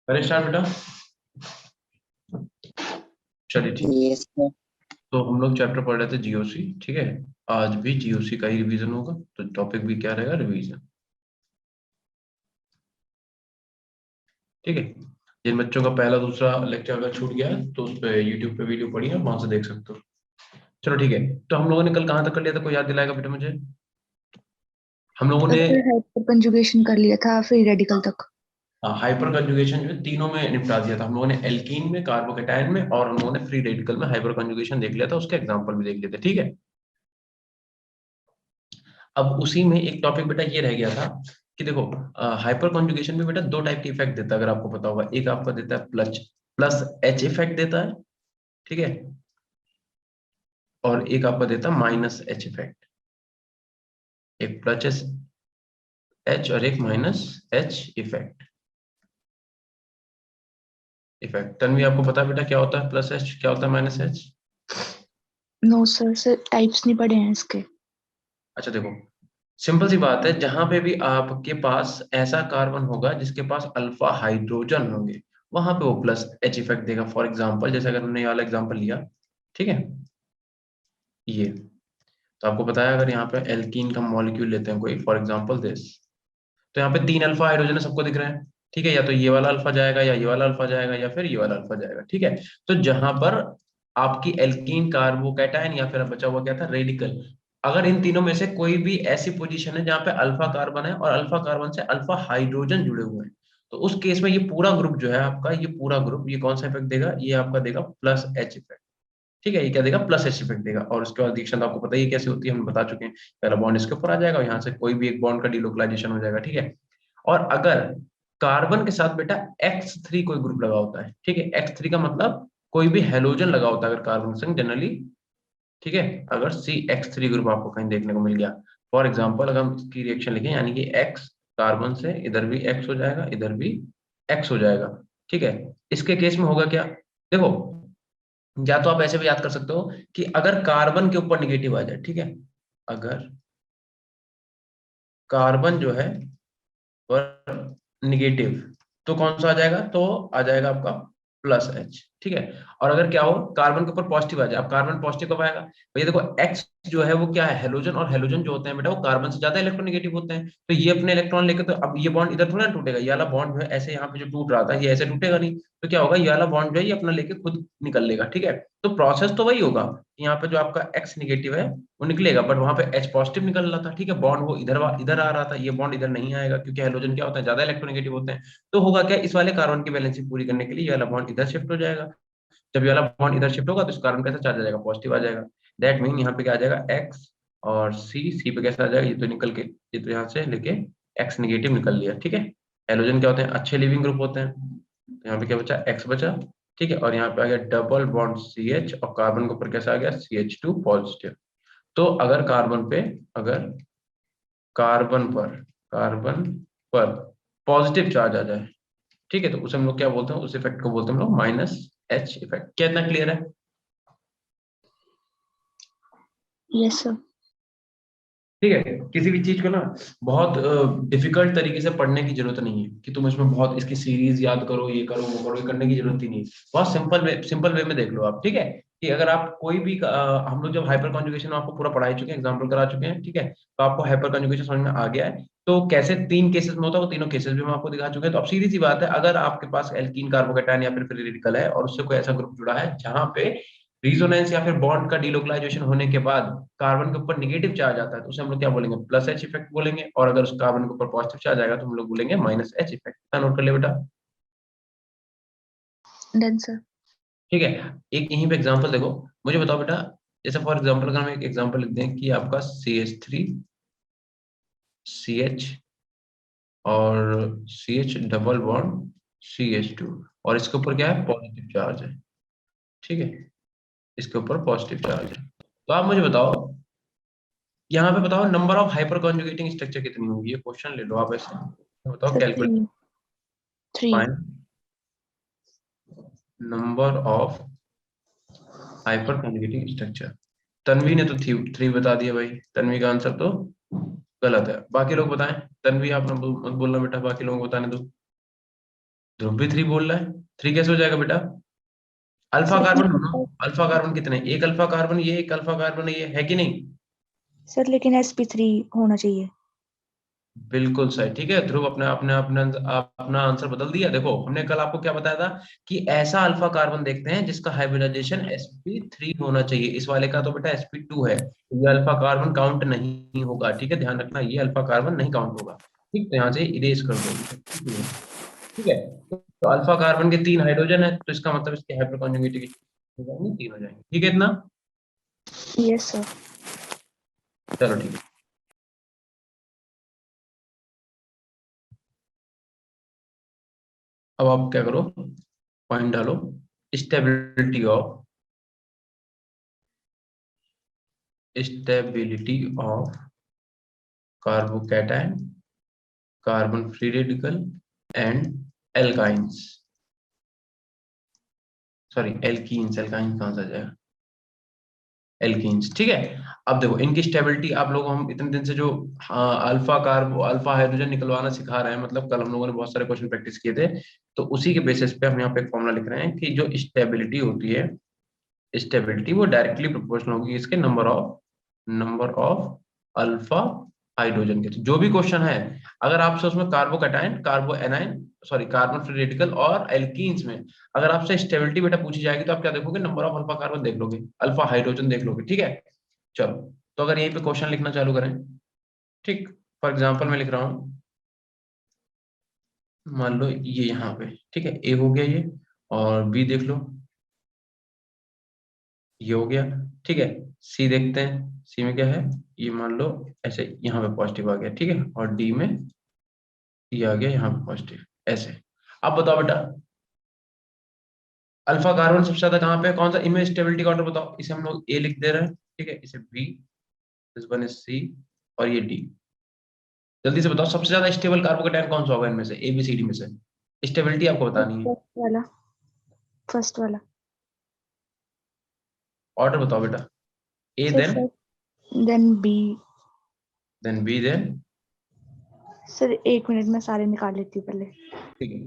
अरे स्टार्ट बेटा। चलिए ठीक। Yes sir. तो हम लोग चैप्टर पढ़ रहे थे जीओसी, ठीक है। आज भी जीओसी का ही रिवीजन होगा, तो टॉपिक भी क्या रहेगा, रिवीजन। ठीक है। जिन बच्चों का पहला दूसरा लेक्चर अगर छूट गया है तो उस पे यूट्यूब पे वीडियो पड़ी है, वहां से देख सकते हो। चलो ठीक है। तो हम लोगों ने कल कहाँ तक कर लिया था, कोई याद दिलाएगा बेटा मुझे? हम लोगों ने सर हाइपर कंजुगेशन कर लिया था फ्री रेडिकल तक। हाइपर कंजुगेशन जो है तीनों में निपटा दिया था। हम लोगों ने एल्कीन में, कार्बोकेटायन में, और हम लोगों ने फ्री रेडिकल में हाइपर कंजुगेशन देख लिया था, उसके एग्जांपल भी देख लिए थे, ठीक है। अब उसी में एक टॉपिक बेटा ये रह गया था कि देखो, हाइपर कॉन्जुगेशन में बेटा दो टाइप के इफेक्ट देता है, अगर आपको पता होगा। एक आपका देता है प्लस प्लस एच इफेक्ट देता है, ठीक है। और एक आपका देता है माइनस एच इफेक्ट। एक प्लस एच और एक माइनस एच इफेक्ट। तन्वी, आपको पता है बेटा क्या होता है प्लस एच, क्या होता है minus H? No sir types नहीं पढ़े हैं इसके। अच्छा देखो, सिंपल सी बात है, जहां पे भी आपके पास ऐसा कार्बन होगा जिसके पास अल्फा हाइड्रोजन होंगे, वहां पे वो प्लस एच इफेक्ट देगा। फॉर एग्जांपल, जैसे अगर हमने ये वाला एग्जांपल लिया, ठीक है, ये। तो आपको पता है, अगर यहाँ पे एल्कीन का मॉलिक्यूल लेते हैं कोई, फॉर एग्जांपल दिस, तो यहाँ पे तीन अल्फा हाइड्रोजन है, सबको दिख रहे हैं, ठीक है। या तो ये वाला अल्फा जाएगा, या ये वाला अल्फा जाएगा, या फिर ये वाला अल्फा जाएगा, ठीक है। तो जहां पर आपकी एल्कीन कार्बोकैटायन या फिर बचा हुआ क्या था, रेडिकल, अगर इन तीनों में से कोई भी ऐसी पोजीशन है जहां पे अल्फा कार्बन है और अल्फा कार्बन से अल्फा हाइड्रोजन जुड़े हुए हैं, तो उस केस में ये पूरा ग्रुप जो है आपका, ये पूरा ग्रुप, ये कौन सा इफेक्ट देगा, ये आपका देगा प्लस एच इफेक्ट, ठीक है। ये क्या देगा, प्लस एच इफेक्ट देगा। और उसके बाद रिएक्शन तो आपको पता ही है कैसे होती है, हम बता चुके हैं। पहला बॉन्ड इसके ऊपर आ जाएगा, यहाँ से कोई भी एक बॉन्ड का डिलोकलाइजेशन हो जाएगा, ठीक है। और अगर कार्बन के साथ बेटा X3 कोई ग्रुप लगा होता है, ठीक है, X3 का मतलब कोई भी हेलोजन लगा होता है अगर कार्बन के संग जनरली, ठीक है। अगर CX3 ग्रुप आपको कहीं देखने को मिल गया, फॉर एग्जांपल अगर हम इसकी रिएक्शन लिखें, यानी कि X कार्बन से इधर भी X हो जाएगा, इधर भी X हो जाएगा, ठीक है। इसके केस में होगा क्या, देखो, या तो आप ऐसे भी याद कर सकते हो कि अगर कार्बन के ऊपर निगेटिव आ जाए, ठीक है, अगर कार्बन जो है पर निगेटिव, तो कौन सा आ जाएगा, तो आ जाएगा आपका प्लस एच, ठीक है। और अगर क्या हो, कार्बन के ऊपर पॉजिटिव आ जाए, अब कार्बन पॉजिटिव कब आएगा भैया, देखो एक्स जो है वो क्या है, हेलोजन, और हेलोजन जो होते हैं बेटा वो कार्बन से ज्यादा इलेक्ट्रोनेगेटिव होते हैं, तो ये अपने इलेक्ट्रॉन लेकर, तो अब ये बॉन्ड इधर थोड़ा ना टूटेगा, ये वाला बॉन्ड जो है ऐसे यहाँ पे जो टूट रहा था, ये ऐसे टूटेगा नहीं, तो क्या होगा, ये वाला बॉन्ड जो है ये अपना लेके खुद निकल लेगा, ठीक है। तो प्रोसेस तो वही होगा, यहाँ पे जो आपका एक्स निगेटिव है वो निकलेगा, बट वहां पे एच पॉजिटिव निकल रहा था, ठीक है। बॉन्ड वो इधर इधर आ रहा था, ये बॉन्ड इधर नहीं आएगा, क्योंकि हेलोजन क्या होता है, ज्यादा इलेक्ट्रोनेगेटिव होते हैं। तो होगा क्या, इस वाले कार्बन की वैलेंसी पूरी करने के लिए ये वाला बॉन्ड इधर शिफ्ट हो जाएगा। जब ये वाला बॉन्ड इधर शिफ्ट होगा तो इस कार्बन कैसा चार्ज आ जाएगा, पॉजिटिव आ जाएगा। दैट मीन यहाँ पे क्या आ जाएगा, एक्स, और सी पे कैसा आ जाएगा, ये तो निकल के, ये तो यहाँ से लेके एक्स निगेटिव निकल लिया, ठीक है। हेलोजन क्या होते हैं, अच्छे लिविंग ग्रुप होते हैं, तो यहाँ पे क्या बचा, एक्स बचा, ठीक है। और यहाँ पे आ गया डबल बॉन्ड सी एच, और कार्बन के ऊपर कैसा आ गया, CH2 पॉजिटिव। तो अगर कार्बन पे, अगर कार्बन पर कार्बन पर पॉजिटिव चार्ज आ जाए, ठीक है, तो उसे हम लोग क्या बोलते हैं, उस इफेक्ट को बोलते हैं हम लोग माइनस एच इफेक्ट। क्या इतना क्लियर है? Yes sir. ठीक है। किसी भी चीज को ना बहुत डिफिकल्ट तरीके से पढ़ने की जरूरत नहीं है कि तुम इसमें बहुत इसकी सीरीज याद करो, ये करो वो करो, ये करने की जरूरत ही नहीं है। बहुत सिंपल वे में देख लो आप, ठीक है। कि अगर आप कोई भी हम लोग जब हाइपर कॉन्जुगेशन आपको पूरा पढ़ा ही चुके हैं, एग्जाम्पल करा चुके हैं, ठीक है, तो आपको हाइपर कॉन्जुगेशन समझ में आ गया है। तो कैसे तीन केसेस में होता है, वो तीनों केसेस भी हम आपको दिखा चुके हैं। तो अब सीधी सी बात है, अगर आपके पास एल्कीन कार्बोकेटायन या फिर फ्री रेडिकल है और उससे कोई ऐसा ग्रुप जुड़ा है जहां पे रिजोनेंस या फिर बॉन्ड का डिलोकलाइजेशन होने के बाद कार्बन के ऊपर नेगेटिव चार्ज आता है, तो उसे हम लोग क्या बोलेंगे, प्लस एच इफेक्ट बोलेंगे। और अगर उस कार्बन के ऊपर पॉजिटिव चार्ज आएगा तो हम लोग बोलेंगे माइनस एच इफेक्ट। नोट कर ले बेटा, डन सर। ठीक है। एक यहीं पे एग्जांपल देखो, मुझे बताओ बेटा, जैसे फॉर एग्जांपल अगर हम एक एग्जांपल लिखते हैं कि आपका CH3 CH और CH डबल बॉन्ड CH2, और इसके ऊपर क्या है, पॉजिटिव चार्ज है, ठीक है, इसके ऊपर पॉजिटिव चार्ज है। तो आप मुझे बताओ, यहाँ पे बताओ number of hyper conjugating structure कितनी होगी, ये क्वेश्चन ले लो आप ऐसे, बताओ sir calculate. Three. Find number of hyper conjugating structure. Tanvi ने तो थ्री बता दिया भाई, तन्वी का आंसर तो गलत है। बाकी लोग बताएं, तन्वी आप मत बोलना बेटा, बाकी लोगों को बताने दो। ध्रुव भी 3 बोल रहा है, 3 कैसे हो जाएगा बेटा? अल्फा सर कार्बन लेकिन ढूंढो, अल्फा कार्बन कितने, एक अल्फा कार्बन ये, एक अल्फा कार्बन ये है कि नहीं? सर लेकिन sp3 होना चाहिए। बिल्कुल सही, ठीक है ध्रुव, अपने अपने अपने अपना आंसर बदल दिया। देखो हमने कल आपको क्या बताया था कि ऐसा अल्फा कार्बन देखते हैं जिसका हाइब्रिडाइजेशन sp3 होना चाहिए, इस वाले का तो बेटा sp2 है, तो ये अल्फा कार्बन काउंट नहीं होगा, ठीक है ध्यान रखना, ये अल्फा कार्बन नहीं काउंट होगा। ठीक, तो यहाँ से इरेज कर दो, ठीक है। तो अल्फा कार्बन के 3 हाइड्रोजन है, तो इसका मतलब इसके हाइड्रोकॉन्जुगेट हो जाएंगे, 3 हो जाएंगे, ठीक है इतना। Yes sir. चलो ठीक है, अब आप क्या करो, पॉइंट डालो, stability of carbocation, carbon free radical and alkynes, sorry alkenes, alkynes कहां से आ जाएगा, एल्कीन्स, ठीक है। अब देखो इनकी स्टेबिलिटी, आप लोग हम इतने दिन से जो अल्फा कार्बो अल्फा हाइड्रोजन निकलवाना सिखा रहे हैं, मतलब कल हम लोगों ने बहुत सारे क्वेश्चन प्रैक्टिस किए थे, तो उसी के बेसिस पे हम यहाँ पे एक फॉर्मूला लिख रहे हैं कि जो स्टेबिलिटी होती है, स्टेबिलिटी वो डायरेक्टली प्रोपोर्शनल होगी इसके नंबर ऑफ अल्फा हाइड्रोजन के। तो जो भी क्वेश्चन है, अगर आपसे उसमें carbocation, carbanion, sorry carbon free radical और एल्कीन्स में अगर आपसे स्टेबिलिटी बेटा पूछी जाएगी, तो आप क्या देखोगे, नंबर ऑफ अल्फा कार्बन देख लोगे, अल्फा हाइड्रोजन देख लोगे, ठीक है। चलो, तो अगर यहीं पे क्वेश्चन लिखना चालू करें, ठीक, फॉर एग्जाम्पल मैं लिख रहा हूँ, मान लो ये यहाँ पे, ठीक है, ए हो गया ये, और बी देख लो, ये हो गया, ठीक है। सी देखते हैं, सी में क्या है, ये मान लो ऐसे यहाँ पे पॉजिटिव आ गया, ठीक है, और डी में ये आ गया यहाँ पे पॉजिटिव, ऐसे। अब बताओ बेटा, अल्फा कार्बन सबसे ज्यादा कहाँ पे है, कौन सा, इनमें स्टेबिलिटी का ऑर्डर बताओ, इसे हम लोग ए लिख दे रहे हैं, ठीक है, इसे B, this one is C, और ये डी। जल्दी से बताओ सबसे ज्यादा स्टेबल कार्बोकेटायन कौन सा होगा इनमें से, ए बी सी डी में से, स्टेबिलिटी आपको बतानी है, फर्स्ट वाला। फर्स्ट वाला। ऑर्डर बताओ बेटा, A sir then, first then B. Then B then, sir 1 minute में सारे निकाल लेती हूँ पहले। ठीक है।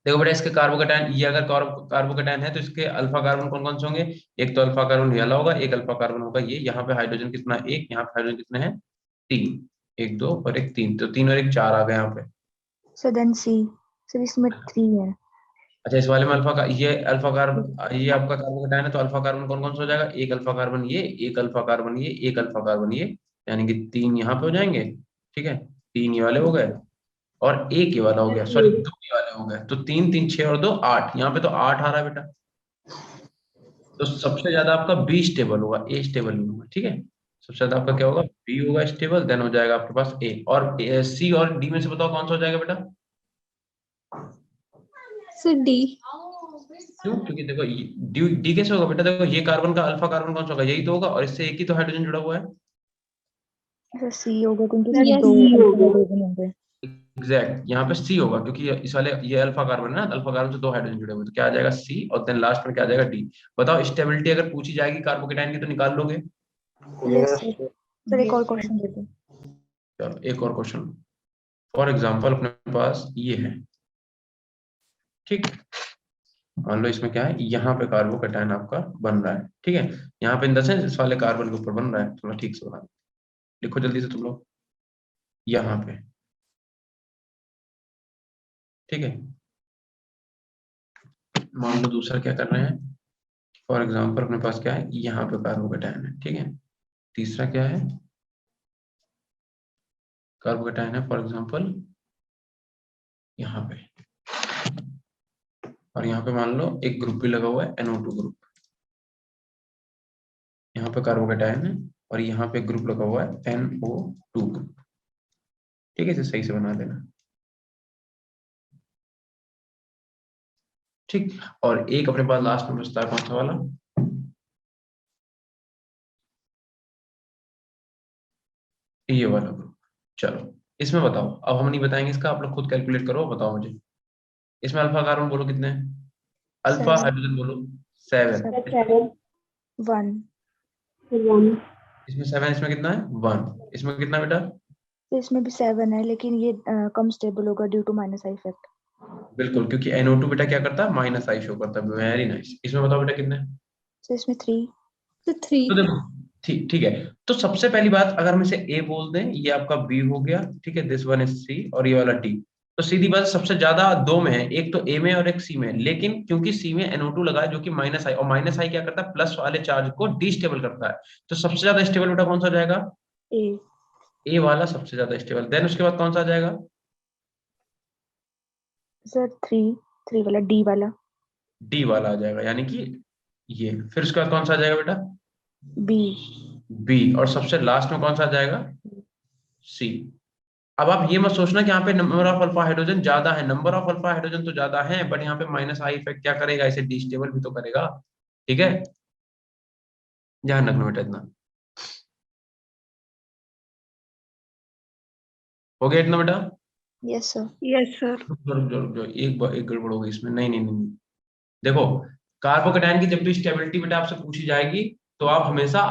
देखो बेटा इसके कार्बोकेटायन, ये अगर कार्बोकेटायन है तो इसके अल्फा कार्बन कौन कौन से होंगे, एक तो अल्फा कार्बन ये वाला होगा, एक अल्फा कार्बन होगा ये, यहाँ पे हाइड्रोजन कितना है, एक, यहाँ पे हाइड्रोजन कितने हैं, 3, एक दो और एक 3, तो 3 और एक 4 आ गए यहाँ पे। सर देन सी। सर इसमें 3 है। अच्छा, इस वाले में अल्फा का ये अल्फा कार्बन, ये आपका कार्बोकेटायन है, तो अल्फा कार्बन कौन कौन सा हो जाएगा, एक अल्फा कार्बन ये, एक अल्फा कार्बन ये, एक अल्फा कार्बन ये, यानी कि 3 यहाँ पे हो जाएंगे, ठीक है, 3 ये वाले हो गए, और एक ये वाला हो गया, सॉरी 2 ये वाले हो गए, तो 3 3 6 और 2 8, यहाँ पे तो 8 आ रहा है बेटा। तो सबसे ज्यादा आपका बी स्टेबल होगा, ए स्टेबल नहीं होगा, ठीक है। सबसे ज्यादा आपका क्या होगा, बी होगा स्टेबल, देन हो जाएगा आपके पास ए, और सी और डी में से बताओ कौन सा हो जाएगा बेटा। Sir D. क्यों, क्योंकि देखो डी, डी कैसे होगा बेटा, देखो ये कार्बन का अल्फा कार्बन कौन सा होगा, यही तो होगा, और इससे एक ही तो हाइड्रोजन जुड़ा हुआ है। सर सी होगा क्योंकि सर इसमें 2 सी अल्फा होगा। हाइड्रोजन होंगे। एग्जैक्ट, यहाँ पे सी होगा क्योंकि इस वाले ये अल्फा कार्बन है ना, अल्फा कार्बन से 2 हाइड्रोजन जुड़े हुए, तो क्या आ जाएगा सी, और देन लास्ट में क्या आ जाएगा डी। बताओ स्टेबिलिटी अगर पूछी जाएगी कार्बोकेटाइन की तो निकाल लोगे। Yes sir. सर एक और क्वेश्चन दे दो। चलो एक और क्वेश्चन, फॉर एग्जाम्पल अपने पास ये है, ठीक, मान लो इसमें क्या है, यहाँ पे कार्बोकेटाइन आपका बन रहा है, ठीक है, यहाँ पे इन द सेंस इस वाले कार्बन के ऊपर बन रहा है, थोड़ा ठीक से बना, लिखो जल्दी से तुम लोग, यहाँ पे, ठीक है। मान लो दूसरा क्या कर रहे हैं, फॉर एग्जाम्पल अपने पास क्या है, यहाँ पे कार्बोकेटाइन है, ठीक है, तीसरा क्या है, कार्बोकेटाइन है फॉर एग्जाम्पल यहाँ पे, और यहाँ पे मान लो एक ग्रुप भी लगा हुआ है NO2 ग्रुप, यहाँ पे कार्बोकेटाइन है, और यहाँ पे ग्रुप लगा हुआ है NO2 ग्रुप, ठीक है, इसे सही से बना देना, ठीक। और एक अपने पास लास्ट में बचता है कौन सा वाला, ये वाला ग्रुप। चलो इसमें बताओ, अब हम नहीं बताएंगे इसका, आप लोग खुद कैलकुलेट करो, बताओ मुझे, इसमें अल्फा कार्बन बोलो कितने हैं, अल्फा 7 हाइड्रोजन बोलो 7, सर 7 1। 1। इसमें 7, इसमें कितना है 1, इसमें कितना बेटा, तो इसमें भी 7 है लेकिन ये कम स्टेबल होगा due to minus I effect. बिल्कुल, क्योंकि NO2 बेटा क्या करता है, माइनस आई शो करता है। Very nice. इसमें बताओ बेटा कितने। सर इसमें 3। तो 3। तो देखो ठीक ठीक है। तो सबसे पहली बात, अगर हम इसे ए बोल दें, ये आपका बी हो गया, ठीक है, दिस वन इज सी, और ये वाला डी। तो सीधी बात, सबसे ज्यादा दो में है, एक तो ए में और एक सी में, लेकिन क्योंकि सी में NO2 लगा है जो कि माइनस आई, और माइनस आई क्या करता है, प्लस वाले चार्ज को डिस्टेबल करता है। तो सबसे ज्यादा स्टेबल बेटा कौन सा हो जाएगा, ए। ए वाला सबसे ज्यादा स्टेबल। देन उसके बाद कौन सा आ जाएगा, सर 3 वाला, डी वाला। डी वाला आ जाएगा, यानी कि ये। फिर उसके बाद कौन सा आ जाएगा बेटा, बी। बी। और सबसे लास्ट में कौन सा आ जाएगा, सी। अब आप ये मत सोचना कि यहाँ पे नंबर ऑफ अल्फा हाइड्रोजन ज्यादा है, नंबर ऑफ अल्फा हाइड्रोजन तो ज्यादा है, बट यहाँ पे माइनस आई इफेक्ट क्या करेगा, इसे डिस्टेबल भी तो करेगा। ठीक है, ध्यान रखना बेटा इतना। हो गया इतना बेटा। Yes sir. Yes sir. रुक जाओ, एक गड़बड़ हो गई इसमें। नहीं नहीं नहीं, देखो, कार्बोकेटाइन की जब भी स्टेबिलिटी बेटा आपसे पूछी जाएगी, तो आप हमेशा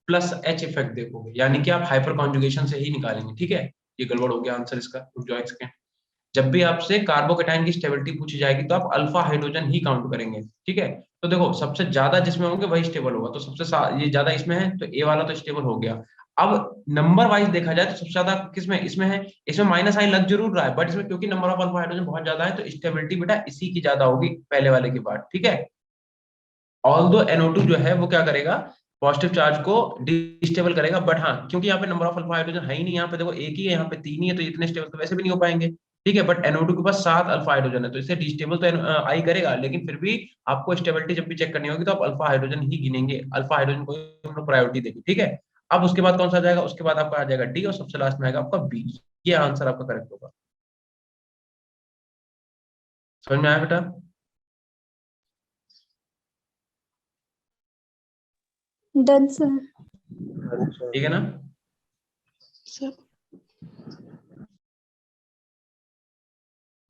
प्लस एच इफेक्ट देखोगे, यानी कि आप हाइपर कॉन्जुगेशन से ही निकालेंगे। ठीक है, ये गड़बड़ हो गया आंसर इसका। रुक जाओ एक सेकंड। जब भी आपसे कार्बोकेटाइन की स्टेबिलिटी पूछी जाएगी, तो आप अल्फा हाइड्रोजन ही काउंट करेंगे। ठीक है, तो देखो सबसे ज्यादा जिसमें होंगे वही स्टेबल होगा, तो ये ज्यादा इसमें है, तो ए वाला तो स्टेबल हो गया। अब नंबर वाइज देखा जाए तो सबसे ज्यादा किसमें, इसमें है। इसमें माइनस आई लग जरूर रहा है, बट इसमें क्योंकि नंबर ऑफ अल्फा हाइड्रोजन बहुत ज्यादा है, तो स्टेबिलिटी बेटा इसी की ज्यादा होगी, पहले वाले की बात। ठीक है, ऑल्दो NO2 जो है वो क्या करेगा, पॉजिटिव चार्ज को डिस्टेबल करेगा, बट हाँ, क्योंकि यहाँ पे नंबर ऑफ अल्फा हाइड्रोजन है ही नहीं, यहाँ पे देखो एक ही है, यहाँ पे 3 ही है, तो इतने स्टेबल तो वैसे भी नहीं हो पाएंगे। ठीक है, बट NO2 के पास 7 अल्फा हाइड्रोजन है, तो इससे डिस्टेबल तो आई करेगा, लेकिन फिर भी आपको स्टेबिलिटी जब भी चेक करनी होगी, तो आप अल्फा हाइड्रोजन ही गिनेंगे, अल्फा हाइड्रोजन को हम लोग प्रायोरिटी देंगे। ठीक है, अब उसके बाद कौन सा आ जाएगा, उसके बाद आपका आ जाएगा डी, और सबसे लास्ट में आएगा आपका बी। ये आंसर आपका करेक्ट होगा। समझ में आया बेटा। Done sir. ठीक है ना। सर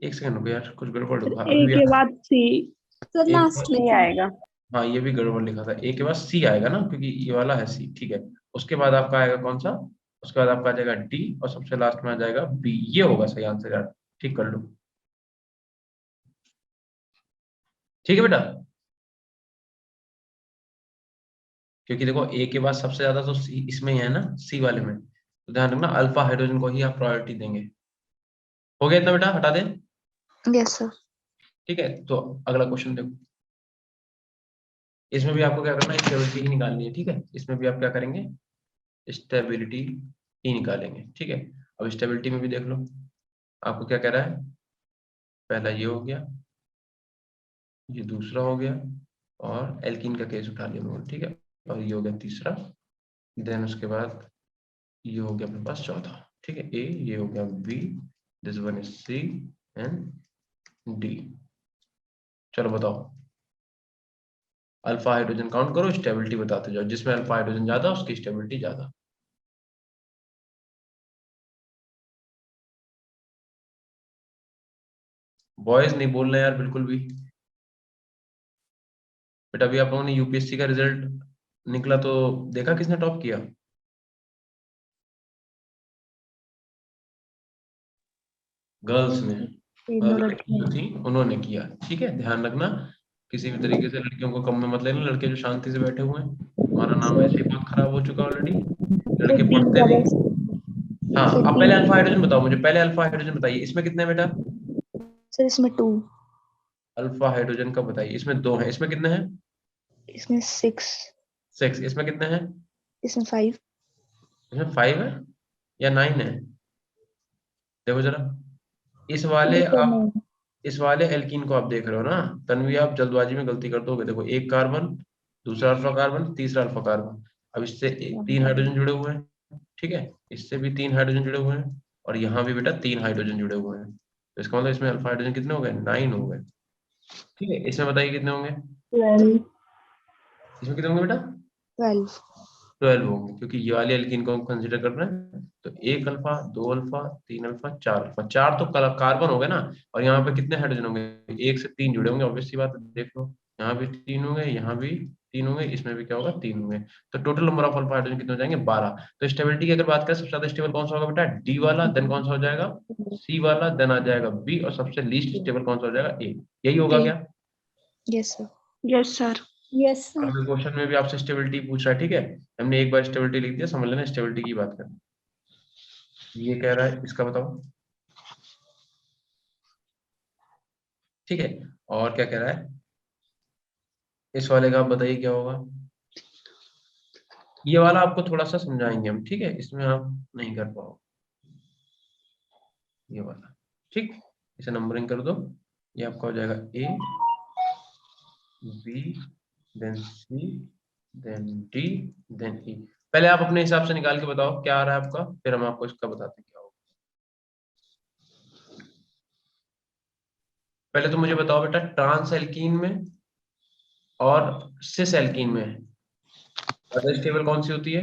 एक सेकंड रुको यार, कुछ गड़बड़ सर होगा ए अभी भी। के बाद सी। सर एक लास्ट में आएगा। हाँ, ये भी गड़बड़ लिखा था, ए के बाद सी आएगा ना, क्योंकि ये वाला है सी। ठीक है, उसके बाद आपका आएगा कौन सा, उसके बाद आपका आ जाएगा डी, और सबसे लास्ट में आ जाएगा बी। ये होगा सही आंसर यार, ठीक कर लो। ठीक है बेटा, क्योंकि देखो ए के बाद सबसे ज्यादा तो सी इसमें ही है ना, सी वाले में, तो ध्यान रखना अल्फा हाइड्रोजन को ही आप प्रायोरिटी देंगे। हो गया इतना बेटा, हटा दें। Yes sir. ठीक है, तो अगला क्वेश्चन देखो। इसमें भी आपको क्या करना है, स्टेबिलिटी ही निकालनी है। ठीक है, इसमें भी आप क्या करेंगे, स्टेबिलिटी ही निकालेंगे। ठीक है, अब स्टेबिलिटी में भी देख लो, आपको क्या कह रहा है, पहला ये हो गया, ये दूसरा हो गया, और एल्कीन का केस उठा लिया मैंने। ठीक है, और ये हो गया तीसरा। देन उसके बाद ये हो गया अपने पास चौथा। ठीक है, ए, ये हो गया B, this one is C, and D. चलो बताओ, अल्फा हाइड्रोजन काउंट करो, स्टेबिलिटी बताते जाओ, जिसमें अल्फा हाइड्रोजन ज्यादा उसकी स्टेबिलिटी ज्यादा। बॉयज नहीं बोल रहे यार बिल्कुल भी। बेटा अभी आप लोगों ने यूपीएससी का रिजल्ट निकला तो देखा किसने टॉप किया, गर्ल्स ने। तीनों लड़की जो लड़कियां। थी उन्होंने किया। ठीक है, ध्यान रखना, किसी भी तरीके से लड़कियों को कम में मत लेना, लड़के जो शांति से बैठे हुए हैं, हमारा नाम सर ऐसे ही बहुत खराब हो चुका ऑलरेडी, फिर लड़के डी पढ़ते वाला। नहीं। हाँ, फिर अब डी। पहले अल्फा हाइड्रोजन बताओ मुझे, पहले अल्फा हाइड्रोजन बताइए, इसमें कितने हैं बेटा, सर इसमें 2। अल्फा हाइड्रोजन का बताइए। इसमें 2 हैं, इसमें कितने हैं, इसमें 6। 6। इसमें कितने हैं, इसमें 5। इसमें 5 है या 9 है, देखो जरा। इस वाले ऊपर आप, में। इस वाले एल्कीन को आप देख रहे हो ना तन्वी, आप जल्दबाजी में गलती कर दोगे। देखो, एक कार्बन, दूसरा अल्फा कार्बन, तीसरा अल्फा कार्बन, अब इससे 3 हाइड्रोजन जुड़े हुए हैं। ठीक है, इससे भी 3 हाइड्रोजन जुड़े हुए हैं, और यहाँ भी बेटा 3 हाइड्रोजन जुड़े हुए हैं, तो इसका मतलब इसमें अल्फा हाइड्रोजन कितने हो गए, 9 हो गए। ठीक है, इसमें बताइए कितने होंगे, 12। इसमें कितने होंगे बेटा, 12। 12 होंगे, क्योंकि ये वाले एल्कीन को हम कंसिडर कर रहे हैं। तो 1 अल्फा, 2 अल्फा, 3 अल्फा, 4 अल्फा, 4 तो कार्बन हो गए ना, और यहाँ पे कितने हाइड्रोजन होंगे, 1 से 3 जुड़े होंगे, ऑब्वियस सी बात है, देख लो, यहाँ भी 3 होंगे, यहाँ भी 3 होंगे, इसमें भी क्या होगा 3 होंगे। तो total number of alpha hydrogen कितने हो जाएंगे 12। तो स्टेबिलिटी की अगर बात करें सबसे ज्यादा स्टेबल कौन सा होगा बेटा डी वाला, देन कौन सा हो जाएगा सी वाला, देन आ जाएगा बी, और सबसे लीस्ट स्टेबल कौन सा हो जाएगा ए। यही होगा A. क्या? Yes, sir. Yes, sir. Yes, sir. अगले क्वेश्चन में भी आपसे स्टेबिलिटी पूछ रहा है, ठीक है। हमने एक बार स्टेबिलिटी लिख दिया, समझ लेना स्टेबिलिटी की बात करें। ये कह रहा है, इसका बताओ, ठीक है। और क्या कह रहा है इस वाले का, आप बताइए क्या होगा। ये वाला आपको थोड़ा सा समझाएंगे हम, ठीक है, इसमें आप नहीं कर पाओ ये वाला, ठीक। इसे नंबरिंग कर दो, ये आपका हो जाएगा ए, बी, देन सी, देन डी, देन ई। पहले आप अपने हिसाब से निकाल के बताओ क्या आ रहा है आपका, फिर हम आपको इसका बताते हैं क्या होगा। पहले तो मुझे बताओ बेटा, ट्रांस एल्कीन में और सिस एल्कीन में ज्यादा स्टेबल कौन सी होती है?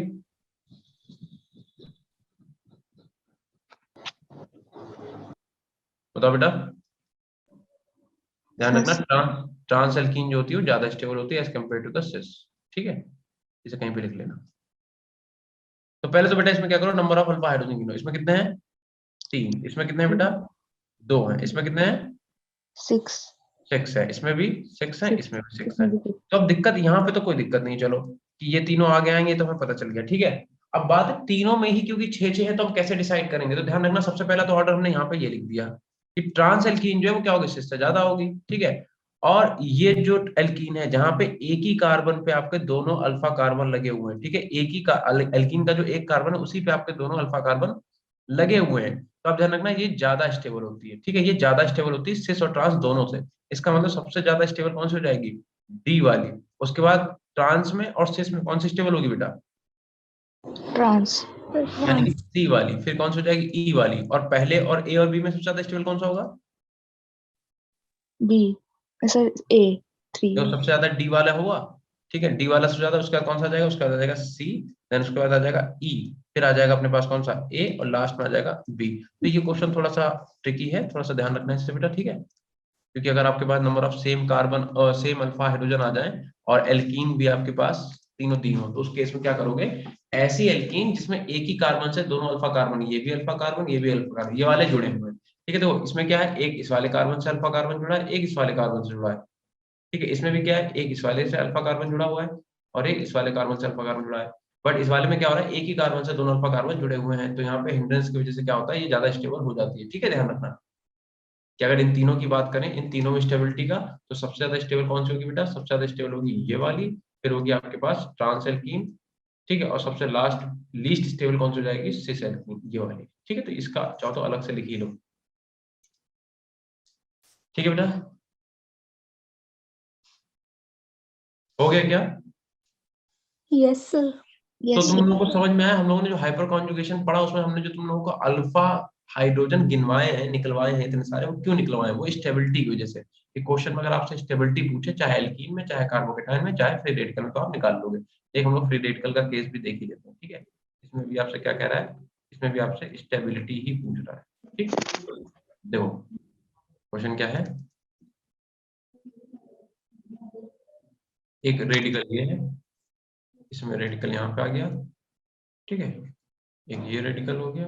बताओ बेटा, ध्यान रखना, Yes. ट्रांस एल्कीन जो होती है वो ज्यादा स्टेबल होती है as compared to the cis, ठीक है। इसे कहीं पे लिख लेना। तो पहले तो बेटा इसमें क्या करो, नंबर ऑफ अल्फा हाइड्रोजन गिनो। इसमें कितने हैं 3, इसमें कितने हैं बेटा 2 हैं, इसमें कितने हैं 6. 6 है, इसमें भी 6 है, 6. इसमें भी 6 है। तो अब दिक्कत यहाँ पे तो कोई दिक्कत नहीं, चलो कि ये तीनों आगे आएंगे तो हमें पता चल गया, ठीक है। अब बात है तीनों में ही, क्योंकि 6 है तो हम कैसे डिसाइड करेंगे। तो ध्यान रखना, सबसे पहला तो ऑर्डर हमने यहाँ पे ये लिख दिया कि ट्रांस एल्कीन जो है वो क्या होगी, सिस से ज्यादा होगी, ठीक है। और ये जो एल्कीन है जहां पे एक ही कार्बन पे आपके दोनों अल्फा कार्बन लगे हुए हैं, ठीक है, एक ही का एल्कीन का जो एक कार्बन है उसी पे आपके दोनों अल्फा कार्बन लगे हुए हैं। तो आप ध्यान रखना ये ज्यादा स्टेबल होती है, ठीक है, ये ज्यादा स्टेबल होती है सिस और ट्रांस दोनों से। इसका मतलब सबसे ज्यादा स्टेबल कौन सी हो जाएगी, डी वाली। उसके बाद ट्रांस में और सिस में कौन सी स्टेबल होगी बेटा, Trans. यानी कि Trans. सी वाली। फिर कौन सी हो जाएगी, ई वाली। और पहले और ए और बी में सबसे ज्यादा स्टेबल कौन सा होगा, B. Sir, A. 3. जो सबसे ज्यादा डी वाला हुआ, ठीक है, डी वाला सबसे ज्यादा। उसके बाद कौन सा आ जाएगा, उसके बाद आ जाएगा सी, देन उसके बाद आ जाएगा ई, फिर आ जाएगा अपने पास कौन सा ए, और लास्ट में आ जाएगा बी। तो ये क्वेश्चन थोड़ा सा ट्रिकी है, थोड़ा सा ध्यान रखना है इससे बेटा, ठीक है। क्योंकि अगर आपके पास नंबर ऑफ सेम कार्बन और सेम अल्फा हाइड्रोजन आ जाए और एल्कीन भी आपके पास तीनों तीन हो, तो उस केस में क्या करोगे, ऐसी एल्कीन जिसमें एक ही कार्बन से दोनों अल्फा कार्बन, ये भी अल्फा कार्बन, ये भी अल्फा कार्बन, ये वाले जुड़े हुए हैं, ठीक है। तो इसमें क्या है, एक इस वाले कार्बन से अल्फा कार्बन जुड़ा है, एक इस वाले कार्बन से जुड़ा है, ठीक है। इसमें भी क्या है, एक इस वाले से अल्फा कार्बन जुड़ा हुआ है और एक इस वाले कार्बन से अल्फा कार्बन जुड़ा है। बट इस वाले में क्या हो रहा है, एक ही कार्बन से दोनों अल्फा कार्बन जुड़े हुए हैं, तो यहाँ पे हिंड्रेंस की वजह से क्या होता है, ये ज्यादा स्टेबल हो जाती है, ठीक है। ध्यान रखना कि अगर इन तीनों की बात करें, इन तीनों में स्टेबिलिटी का, तो सबसे ज्यादा स्टेबल कौन सी होगी बेटा, सबसे ज्यादा स्टेबल होगी ये वाली, फिर होगी आपके पास ट्रांस एल्कीन, ठीक है, और सबसे लास्ट लीस्ट स्टेबल कौन सी हो जाएगी, सिस एल्कीन, ये वाली, ठीक है। तो इसका चाहो तो अलग से लिख ही लो, ठीक है बेटा। हो गया क्या? Yes, sir. तो Yes, तुम sir. लोगों को समझ में आया, हम लोगों ने जो हाइपर कॉन्जुगेशन पढ़ा उसमें हमने जो तुम लोगों को अल्फा हाइड्रोजन गिनवाए हैं, निकलवाए हैं इतने सारे, वो क्यों निकलवाए हैं, वो स्टेबिलिटी की वजह से। कि क्वेश्चन में अगर आपसे स्टेबिलिटी पूछे, चाहे एल्कीन में, चाहे कार्बोकेटाइन में, चाहे फ्री रेडिकल में, तो आप निकाल लोगे। एक हम लोग फ्री रेडिकल का केस भी देख ही लेते हैं, ठीक है। इसमें भी आपसे क्या कह रहा है, इसमें भी आपसे स्टेबिलिटी ही पूछ रहा है, ठीक। देखो क्वेश्चन क्या है, एक रेडिकल ये है, इसमें रेडिकल यहाँ पे आ गया, ठीक है, एक ये रेडिकल हो गया,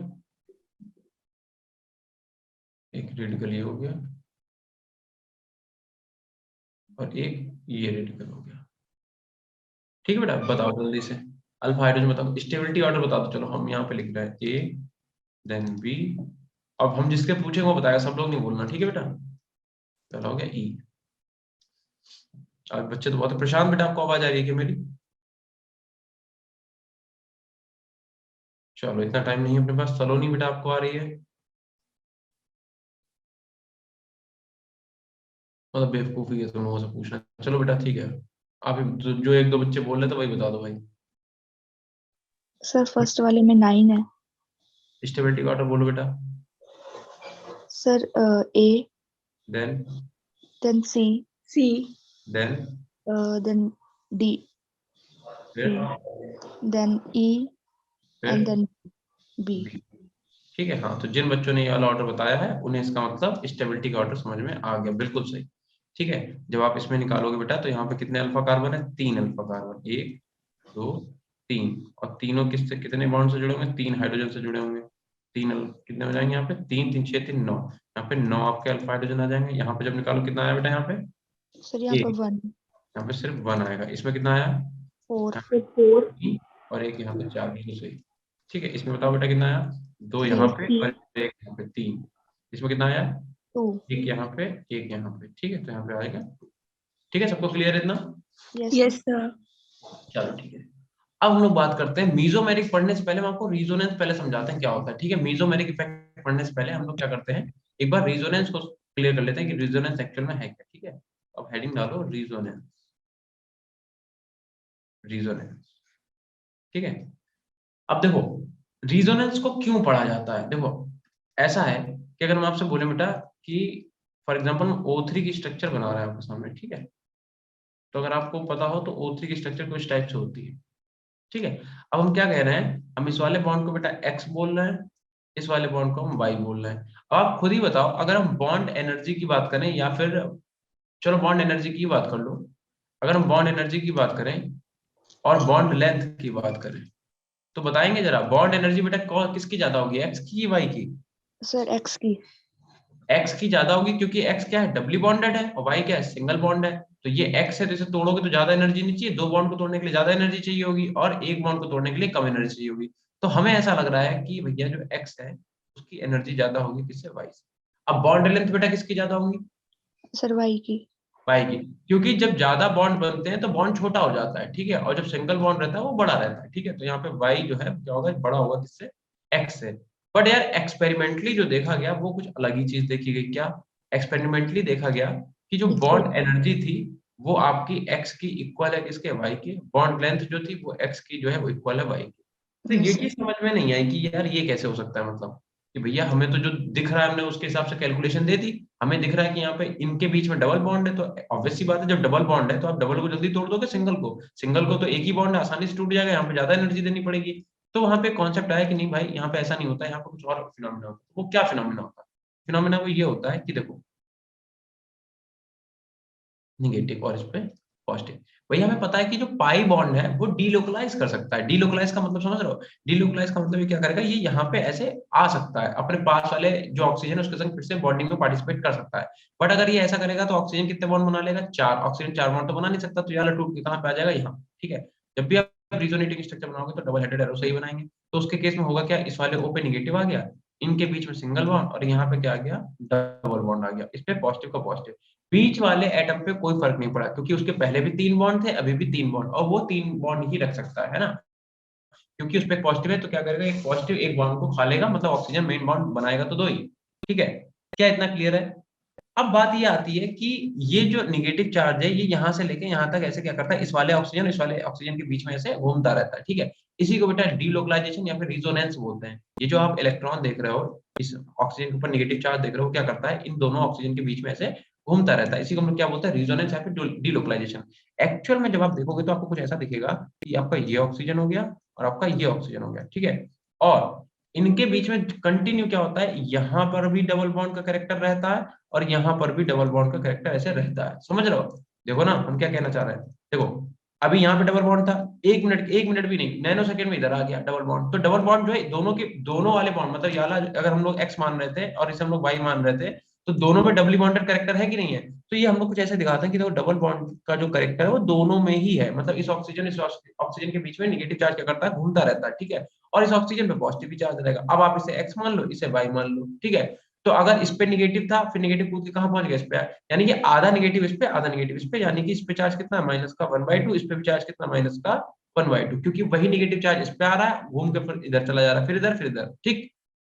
एक रेडिकल ये हो गया, और एक ये रेडिकल हो गया, ठीक है बेटा। बताओ जल्दी से अल्फा हाइड्रोजन बताओ, स्टेबिलिटी ऑर्डर बता दो। चलो हम यहाँ पे लिख रहे हैं ए, देन बी, अब हम जिसके पूछेंगे वो बताएगा, सब लोग नहीं बोलना, ठीक है बेटा। चलो हो गया ई। आज बच्चे तो बहुत प्रशांत, बेटा आपको आवाज आ रही है क्या मेरी? चलो इतना टाइम नहीं है अपने पास। सलोनी बेटा आपको आ रही है? मतलब बेवकूफी है तुम लोगों से पूछना। चलो बेटा ठीक है, आप जो एक दो बच्चे बोल रहे थे वही बता दो भाई। Sir, first वाले में 9 है. स्टेबिलिटी का ऑर्डर बोलो बेटा। Sir, A, then then C, C. then D, फिर then E, and फिर then बी, B. ठीक है। हाँ, तो जिन बच्चों ने ये वाला ऑर्डर बताया है उन्हें इसका मतलब स्टेबिलिटी का ऑर्डर समझ में आ गया, बिल्कुल सही। ठीक है। जब आप इसमें निकालोगे बेटा तो यहाँ पे कितने अल्फा कार्बन है, 3 अल्फा कार्बन, 1 2 3, और तीनों किससे कितने बॉन्ड से जुड़े होंगे, 3 हाइड्रोजन से जुड़े होंगे। कितने हो जाएंगे यहाँ पे, 3 3 6 3 9, यहाँ पे 9 आपके अल्फा हाइड्रोजन आ जाएंगे। यहाँ पे जब निकालो कितना आया बेटा, यहाँ पे सर यहाँ पे 1 यहाँ पे सिर्फ 1 आएगा। इसमें कितना आया, 4 यहाँ पे 3 और एक यहाँ पे 4, बिल्कुल सही। ठीक है, इसमें बताओ बेटा कितना आया, 2 यहाँ पे 3 और एक यहाँ पे 3। इसमें कितना आया, 2 एक यहाँ पे एक यहाँ पे। ठीक है, तो यहाँ पे आएगा 2। ठीक है, सबको क्लियर है इतना? Yes, sir. चलो ठीक है। अब हम लोग बात करते हैं मीजोमेरिक पढ़ने से पहले हम आपको रिजोनेंस पहले समझाते हैं क्या होता है। ठीक है, मीजोमेरिक इफेक्ट पढ़ने से पहले हम लोग क्या करते हैं, एक बार रिजोनेंस को क्लियर कर लेते हैं कि रिजोनेंस एक्चुअल में है क्या। ठीक है, अब हेडिंग डालो रिजोनेंस, रिजोनेंस। ठीक है, अब देखो रिजोनेंस को क्यों पढ़ा जाता है। देखो ऐसा है कि अगर हम आपसे बोले बेटा कि फॉर एग्जांपल O3 की स्ट्रक्चर बना रहा है आपके सामने, ठीक है, तो अगर आपको पता हो तो O3 की स्ट्रक्चर कुछ टाइप से होती है। ठीक है, अब हम क्या कह रहे हैं, हम इस वाले बॉन्ड को बेटा X बोल रहे हैं, इस वाले बॉन्ड को हम Y बोल रहे हैं। अब आप खुद ही बताओ, अगर हम बॉन्ड एनर्जी की बात करें या फिर चलो बॉन्ड एनर्जी की बात कर लो, अगर हम बॉन्ड एनर्जी की बात करें और बॉन्ड लेंथ की बात करें तो बताएंगे जरा, बॉन्ड एनर्जी बेटा किसकी ज्यादा होगी, X की या Y की? सर X की। X की ज्यादा होगी क्योंकि X क्या है, डबली बॉन्डेड है, और Y क्या है, सिंगल बॉन्ड है। तो ये X है तो इसे तोड़ोगे तो ज्यादा एनर्जी नहीं चाहिए, 2 बॉन्ड को तोड़ने के लिए ज्यादा एनर्जी चाहिए होगी, और एक बॉन्ड को तोड़ने के लिए कम एनर्जी चाहिए होगी। तो हमें ऐसा लग रहा है कि भैया जो X है उसकी एनर्जी ज्यादा होगी किससे, Y से। अब बॉन्ड लेंथ बेटा किसकी ज्यादा होगी, सर Y की। Y की, क्योंकि जब ज्यादा बॉन्ड बनते हैं तो बॉन्ड छोटा हो जाता है। ठीक है, और जब सिंगल बॉन्ड रहता है वो बड़ा रहता है। ठीक है, तो यहाँ पे Y जो है क्या होगा, बड़ा होगा किससे, X से। बट यार एक्सपेरिमेंटली जो देखा गया वो कुछ अलग ही चीज देखी गई। क्या एक्सपेरिमेंटली देखा गया कि जो बॉन्ड एनर्जी थी वो आपकी X की इक्वल है किसके, Y के। बॉन्ड लेंथ जो थी वो X की जो है वो इक्वल है Y की। तो ये Yes, चीज समझ में नहीं आई कि यार ये कैसे हो सकता है, मतलब कि भैया हमें तो जो दिख रहा है हमने उसके हिसाब से कैलकुलेशन दे दी, हमें दिख रहा है कि यहाँ पे इनके बीच में डबल बॉन्ड है, तो ऑब्वियस सी बात है जब डबल बॉन्ड है तो आप डबल को जल्दी तोड़ दोगे सिंगल को, सिंगल को तो एक ही बॉन्ड है आसानी से टूट जाएगा, यहाँ पे ज्यादा एनर्जी देनी पड़ेगी। तो वहां पे कॉन्सेप्ट आया कि नहीं भाई यहाँ पे ऐसा नहीं होता है, यहाँ पे कुछ और फिनोमिना होता है। वो क्या फिनोमिना होता है, फिनोमिना वो ये होता है कि देखो निगेटिव और इस पे पॉजिटिव। वही हमें पता है कि जो पाई बॉन्ड है वो डीलोकलाइज कर सकता है। डीलोकलाइज का मतलब समझ रहे हो, डीलोकलाइज का मतलब ये क्या करेगा, ये यहाँ पे ऐसे आ सकता है अपने पास वाले जो ऑक्सीजन है उसके संग फिर से बॉन्डिंग में पार्टिसिपेट कर सकता है। बट अगर ये ऐसा करेगा तो ऑक्सीजन कितने बॉन्ड बना लेगा, 4। ऑक्सीजन 4 बॉन्ड तो बना नहीं सकता, तो ये वाला टूट के कहाँ पे आ जाएगा, यहाँ। ठीक है, जब भी आप रिजोनेटिंग स्ट्रक्चर बनाओगे तो डबल हेडेड एरो से ही बनाएंगे। तो उसके केस में होगा क्या, इस वाले O पे निगेटिव आ गया, इनके बीच में सिंगल बॉन्ड, और यहाँ पे क्या आ गया, डबल बॉन्ड आ गया, इस पे पॉजिटिव का पॉजिटिव। बीच वाले एटम पे कोई फर्क नहीं पड़ा क्योंकि उसके पहले भी 3 बॉन्ड थे, अभी भी 3 बॉन्ड, और वो 3 बॉन्ड ही रख सकता है ना, क्योंकि उस पे पॉजिटिव है। तो क्या करेगा, एक पॉजिटिव एक बॉन्ड को खा लेगा, मतलब ऑक्सीजन मेन बॉन्ड बनाएगा तो 2 ही। ठीक है, क्या इतना क्लियर है? अब बात ये आती है कि ये जो नेगेटिव चार्ज है ये यहाँ से लेके यहाँ तक ऐसे क्या करता है, इस वाले ऑक्सीजन के बीच में ऐसे घूमता रहता है। ठीक है, इसी को बेटा डीलोकलाइजेशन या फिर रिजोनेंस बोलते हैं। ये जो आप इलेक्ट्रॉन देख रहे हो, इस ऑक्सीजन के ऊपर नेगेटिव चार्ज देख रहे हो, क्या करता है, इन दोनों ऑक्सीजन के बीच में ऐसे घूमता रहता है। इसी को हम लोग क्या बोलते हैं, रिजोनेंस या फिर डीलोकलाइजेशन। एक्चुअल में जब आप देखोगे तो आपको कुछ ऐसा दिखेगा कि आपका ये ऑक्सीजन हो गया और आपका ये ऑक्सीजन हो गया। ठीक है, और इनके बीच में कंटिन्यू क्या होता है, यहाँ पर भी डबल बॉन्ड का कैरेक्टर रहता है और यहाँ पर भी डबल बॉन्ड का कैरेक्टर ऐसे रहता है। समझ रहे हो, देखो ना हम क्या कहना चाह रहे हैं। देखो अभी यहाँ पे डबल बॉन्ड था, 1 मिनट भी नहीं, नैनो सेकंड में इधर आ गया डबल बॉन्ड। तो डबल बॉन्ड जो है दोनों के दोनों वाले बॉन्ड, मतलब ये वाला अगर हम लोग एक्स मान रहे थे और इसे हम लोग वाई मान रहे थे, तो दोनों में डबली बॉन्डेड कैरेक्टर है कि नहीं है। तो ये हम लोग कुछ ऐसे दिखाते हैं कि देखो डबल बॉन्ड का जो कैरेक्टर है वो दोनों में ही है, मतलब इस ऑक्सीजन के बीच में नेगेटिव चार्ज क्या करता है, घूमता रहता है। ठीक है, और इस ऑक्सीजन पे पॉजिटिव चार्ज रहेगा। अब आप इसे एक्स मान लो, इसे वाई मान लो। ठीक है, तो अगर इस पे नेगेटिव था फिर नेगेटिव कूद के कहां पहुंच गया, इस पे, यानी कि आधा नेगेटिव इस पे आधा नेगेटिव इस पे, यानी कि इस पे चार्ज कितना है, माइनस का 1/2, इस पे भी चार्ज कितना, माइनस का 1/2, क्योंकि वही नेगेटिव चार्ज इस पे आ रहा है घूम के फिर इधर चला जा रहा है, फिर इधर। ठीक,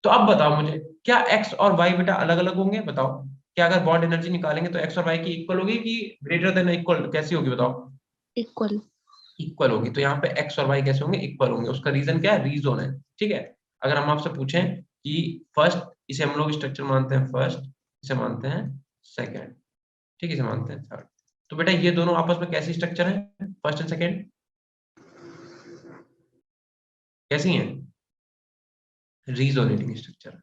तो अब बताओ मुझे, क्या एक्स और वाई बेटा अलग अलग होंगे, बताओ। क्या अगर बॉन्ड एनर्जी निकालेंगे तो एक्स और वाई की इक्वल होगी कि ग्रेटर देन इक्वल, कैसी होगी बताओ? इक्वल। इक्वल होगी। तो यहाँ पे एक्स और वाई कैसे होंगे, इक्वल होंगे। उसका रीजन क्या है, रीजन है। ठीक है, अगर हम आपसे पूछें कि फर्स्ट, इसे हम लोग स्ट्रक्चर मानते हैं फर्स्ट, इसे मानते हैं सेकंड, ठीक है, इसे मानते हैं थर्ड, तो बेटा ये दोनों आपस में कैसी स्ट्रक्चर है, फर्स्ट एंड सेकंड कैसी हैं, रीजोनेटिंग स्ट्रक्चर,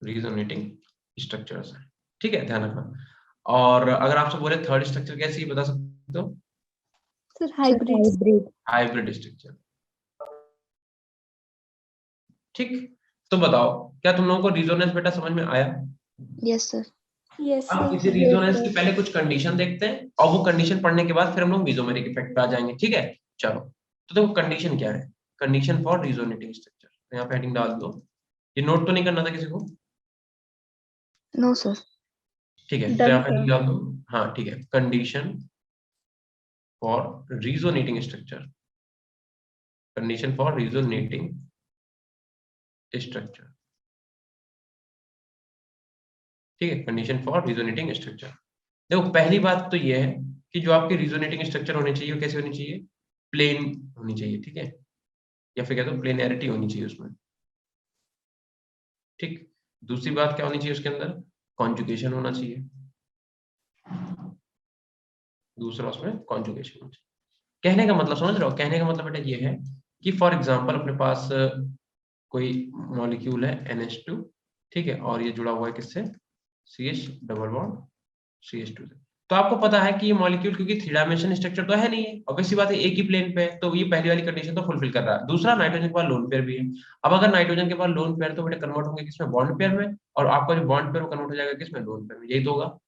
रीजोनेटिंग स्ट्रक्चर्स है। ठीक है, ध्यान रखना। और अगर आपसे बोले थर्ड स्ट्रक्चर कैसी बता सकते हो? Sir hybrid. Hybrid structure. ठीक, तो बताओ क्या तुम लोगों को रिजोनेंस बेटा समझ में आया? Yes sir. यस अब सर। किसी रिजोनेंस की पहले कुछ कंडीशन देखते हैं और वो कंडीशन पढ़ने के बाद फिर हम लोग मेसोमेरिक इफेक्ट पे आ जाएंगे, ठीक है? चलो, तो देखो कंडीशन क्या है, कंडीशन फॉर रिजोनेटिंग स्ट्रक्चर, तो यहाँ पे हेडिंग डाल दो। ये नोट तो नहीं करना था किसी को? No sir. ठीक है, तो Done, यहाँ पे sir. हेडिंग डाल दो। हाँ ठीक है, condition for resonating structure, condition for resonating structure, ठीक है, कंडीशन फॉर रिजोनेटिंग स्ट्रक्चर। देखो पहली बात तो ये है कि जो आपकी रिजोनेटिंग स्ट्रक्चर होनी चाहिए वो कैसे होनी चाहिए? प्लेन होनी चाहिए, ठीक है, या फिर कह दो प्लेनैरिटी होनी चाहिए उसमें, ठीक। दूसरी बात क्या होनी चाहिए उसके अंदर? कॉन्जुगेशन होना चाहिए, दूसरा उसमें कॉन्जुगेशन होना चाहिए। कहने का मतलब समझ रहे हो? कहने का मतलब बेटा ये है कि फॉर एग्जांपल अपने पास कोई मॉलिक्यूल है NH2, ठीक है, और ये जुड़ा हुआ है किससे? CH डबल बॉन्ड CH2 से। तो आपको पता है कि ये मॉलिक्यूल क्योंकि थ्री डायमेंशन स्ट्रक्चर तो है नहीं है, ऑब्वियस सी बात है, एक ही प्लेन पे है, तो ये पहली वाली कंडीशन तो फुलफिल कर रहा है। दूसरा, नाइट्रोजन के पास लोन पेयर भी है। अब अगर नाइट्रोजन के पास लोन पेयर तो बेटा कन्वर्ट होंगे किसमें? बॉन्ड पेयर में, और आपका जो बॉन्ड पेयर वो कन्वर्ट हो जाएगा किसमें? लोन पेयर में, यही तो होगा।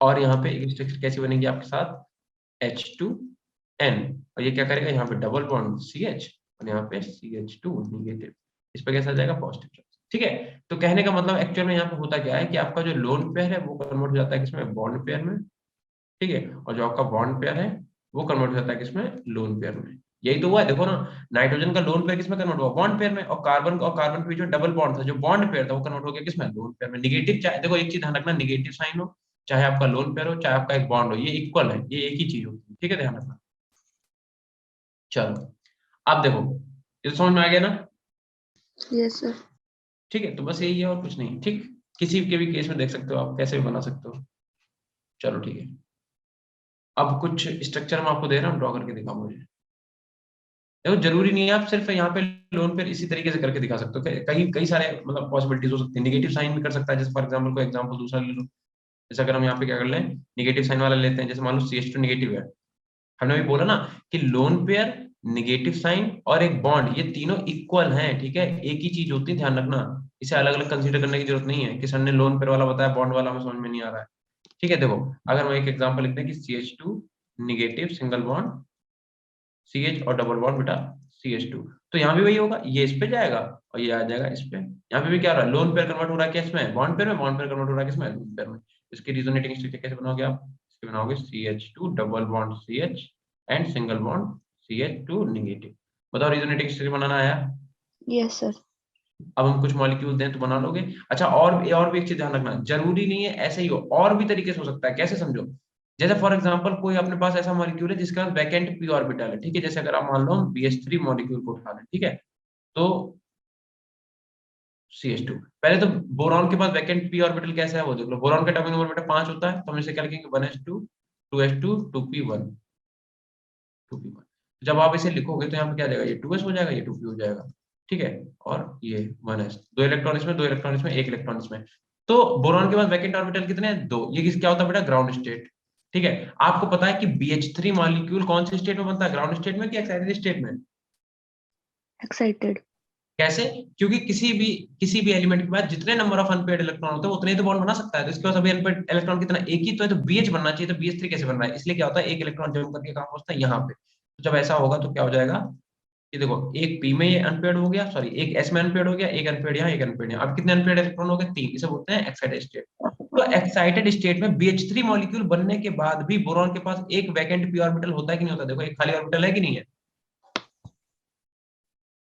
और यहाँ पे एक स्ट्रक्चर कैसी बनेगी आपके साथ? H2N, और ये क्या करेगा? यहाँ पे डबल बॉन्ड CH और यहाँ पे CH2 निगेटिव, इस पे कैसा आ जाएगा? पॉजिटिव चार्ज, ठीक है। तो कहने का मतलब एक्चुअल में यहाँ पे होता क्या है कि आपका जो लोन पेयर है वो कन्वर्ट हो जाता है किसमें? बॉन्ड पेयर में, ठीक है, और जो आपका बॉन्ड पेयर है वो कन्वर्ट हो जाता है किसमें? लोन पेयर में। यही तो हुआ है, देखो ना, नाइट्रोजन का लोन पेयर किसमें कन्वर्ट हुआ? बॉन्ड पेयर में, और कार्बन के बीच में डबल बॉन्ड था जो बॉन्ड पेयर था वो कन्वर्ट हो गया किसमें? लोन पेयर में। निगेटिव, चाहे देखो एक चीज ध्यान रखना, निगेटिव साइन हो, चाहे आपका लोन पेयर हो, चाहे आपका एक बॉन्ड हो, ये इक्वल है, ये एक ही चीज होती है, ठीक है, ध्यान रखना। चलो, अब देखो, ये तो समझ में आ गया ना? Yes sir. ठीक है, तो बस यही है और कुछ नहीं, ठीक। किसी के भी केस में देख सकते हो आप, कैसे भी बना सकते हो। चलो ठीक है, अब कुछ स्ट्रक्चर मैं आपको दे रहा हूँ, ड्रॉ करके दिखाओ मुझे। देखो जरूरी नहीं है आप सिर्फ यहाँ पे लोन पे इसी तरीके से करके दिखा सकते हो, कई कई सारे मतलब पॉसिबिलिटीज हो सकती है। नेगेटिव साइन भी कर सकता है, जैसे फॉर एग्जांपल कोई एग्जांपल दूसरा ले लो। जैसे अगर हम यहाँ पे क्या कर लें, नेगेटिव साइन वाला लेते हैं, जैसे मान लो CH2 नेगेटिव है, हमने अभी बोला ना कि लोन पेयर, नेगेटिव साइन और एक बॉन्ड, ये तीनों इक्वल हैं, ठीक है, एक ही चीज होती है, ध्यान रखना। इसे अलग अलग कंसीडर करने की जरूरत नहीं है कि सर ने लोन पेयर वाला बताया, बॉन्ड वाला हमें समझ में नहीं आ रहा है, ठीक है। देखो अगर हम एक एग्जांपल लिखते हैं कि CH2 negative single bond CH और डबल बॉन्ड बेटा CH2, तो यहाँ भी वही होगा, ये इस पे जाएगा और ये आ जाएगा इस पे। यहाँ पे भी क्या हो रहा है? लोन पेयर कन्वर्ट हो रहा है क्या इसमें? बॉन्ड पेयर में। बॉन्ड पेयर कन्वर्ट हो रहा है किसमें? लोन पेयर में। इसकी रिजोनेटिंग स्ट्रक्चर कैसे बनाओगे आप? इसके बनाओगे CH2 double bond CH and single bond CH2 negative. बताओ रिजोनेटिंग स्ट्रक्चर बनाना आया? Yes sir. अब हम कुछ मॉलिक्यूल दें तो बना लोगे? अच्छा, और भी एक चीज ध्यान रखना, जरूरी नहीं है ऐसे ही हो, और भी तरीके से हो सकता है। कैसे समझो? जैसे फॉर एग्जांपल कोई अपने पास ऐसा मॉलिक्यूल है जिसके पास वैकेंट p ऑर्बिटल है, ठीक है, जैसे अगर आप मान लो हम BH3 मॉलिक्यूल को उठा लें, ठीक है, तो CH2, पहले तो बोरॉन के पास वैकेंट p ऑर्बिटल कैसा है वो देख लो। बोरॉन का एटॉमिक नंबर बेटा 5 होता है, तो हम इसे क्या लिखेंगे? 1s2 2s2 2p1 2p1। जब आप इसे लिखोगे तो यहाँ पे क्या आ जाएगा? ये 2s हो जाएगा, ये 2p हो जाएगा, ठीक है, और ये 1s, दो इलेक्ट्रॉन इसमें, दो इलेक्ट्रॉन इसमें, एक इलेक्ट्रॉन इसमें। तो बोरॉन के पास वैकेंट ऑर्बिटल कितने हैं? 2। ये क्या होता है बेटा? ग्राउंड स्टेट, ठीक है। आपको पता है कि BH3 मॉलिक्यूल कौन से स्टेट में बनता है? ग्राउंड स्टेट में कि एक्साइटेड स्टेट में? एक्साइटेड। कैसे? क्योंकि किसी भी एलिमेंट के पास जितने नंबर ऑफ अनपेयर्ड इलेक्ट्रॉन होते हैं उतने ही तो बॉन्ड बना सकता है। तो इसके पास अभी अनपेयर्ड इलेक्ट्रॉन कितना? एक ही तो है, तो BH बनना चाहिए, तो BH3 कैसे बन रहा है? इसलिए क्या होता है, एक इलेक्ट्रॉन जम करके कहां पहुंचता है? यहाँ पे। तो जब ऐसा होगा तो क्या हो जाएगा कि देखो, एक P में ये अनपेयर्ड हो गया, सॉरी एक S में अनपेयर्ड हो गया, एक अनपेयर्ड यहाँ, एक अनपेयर्ड यहाँ। अब कितने अनपेयर्ड इलेक्ट्रॉन हो गए? 3। इसे बोलते हैं एक्साइटेड स्टेट। तो एक्साइटेड स्टेट में BH3 मॉलिक्यूल बनने के बाद भी बोरॉन के पास एक वैकेंट p ऑर्बिटल होता है कि नहीं होता? देखो एक खाली ऑर्बिटल है कि नहीं है?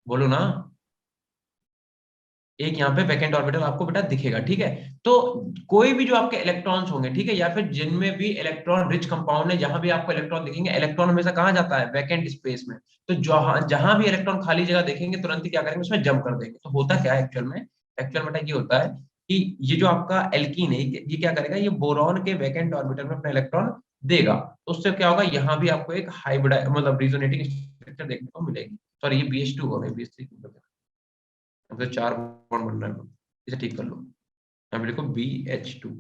बोलो ना। एक यहाँ पे वैकेंट ऑर्बिटल आपको बेटा दिखेगा, ठीक है। तो कोई भी जो आपके इलेक्ट्रॉन्स होंगे, ठीक है, या फिर जिनमें भी इलेक्ट्रॉन रिच कंपाउंड है, जहां भी आपको इलेक्ट्रॉन दिखेंगे, इलेक्ट्रॉन हमेशा कहाँ जाता है? वैकेंट स्पेस में। तो जहां जहां भी इलेक्ट्रॉन खाली जगह देखेंगे तुरंत ही क्या करेंगे? उसमें जंप कर देंगे। तो होता क्या है एक्चुअल में? एक्चुअल बेटा ये होता है कि ये जो आपका एल्कीन है, ये क्या करेगा? ये बोरॉन के वैकेंट ऑर्बिटल में अपना इलेक्ट्रॉन देगा। तो उससे क्या होगा? यहाँ भी आपको एक हाइब्रिड मतलब रिजोनेटिंग स्ट्रक्चर देखने को मिलेगी। सॉरी ये BH2 हो गया, BH3 तो 4 बॉन्ड बन रहा है, इसे ठीक कर लो। यहाँ पे लिखो BH2,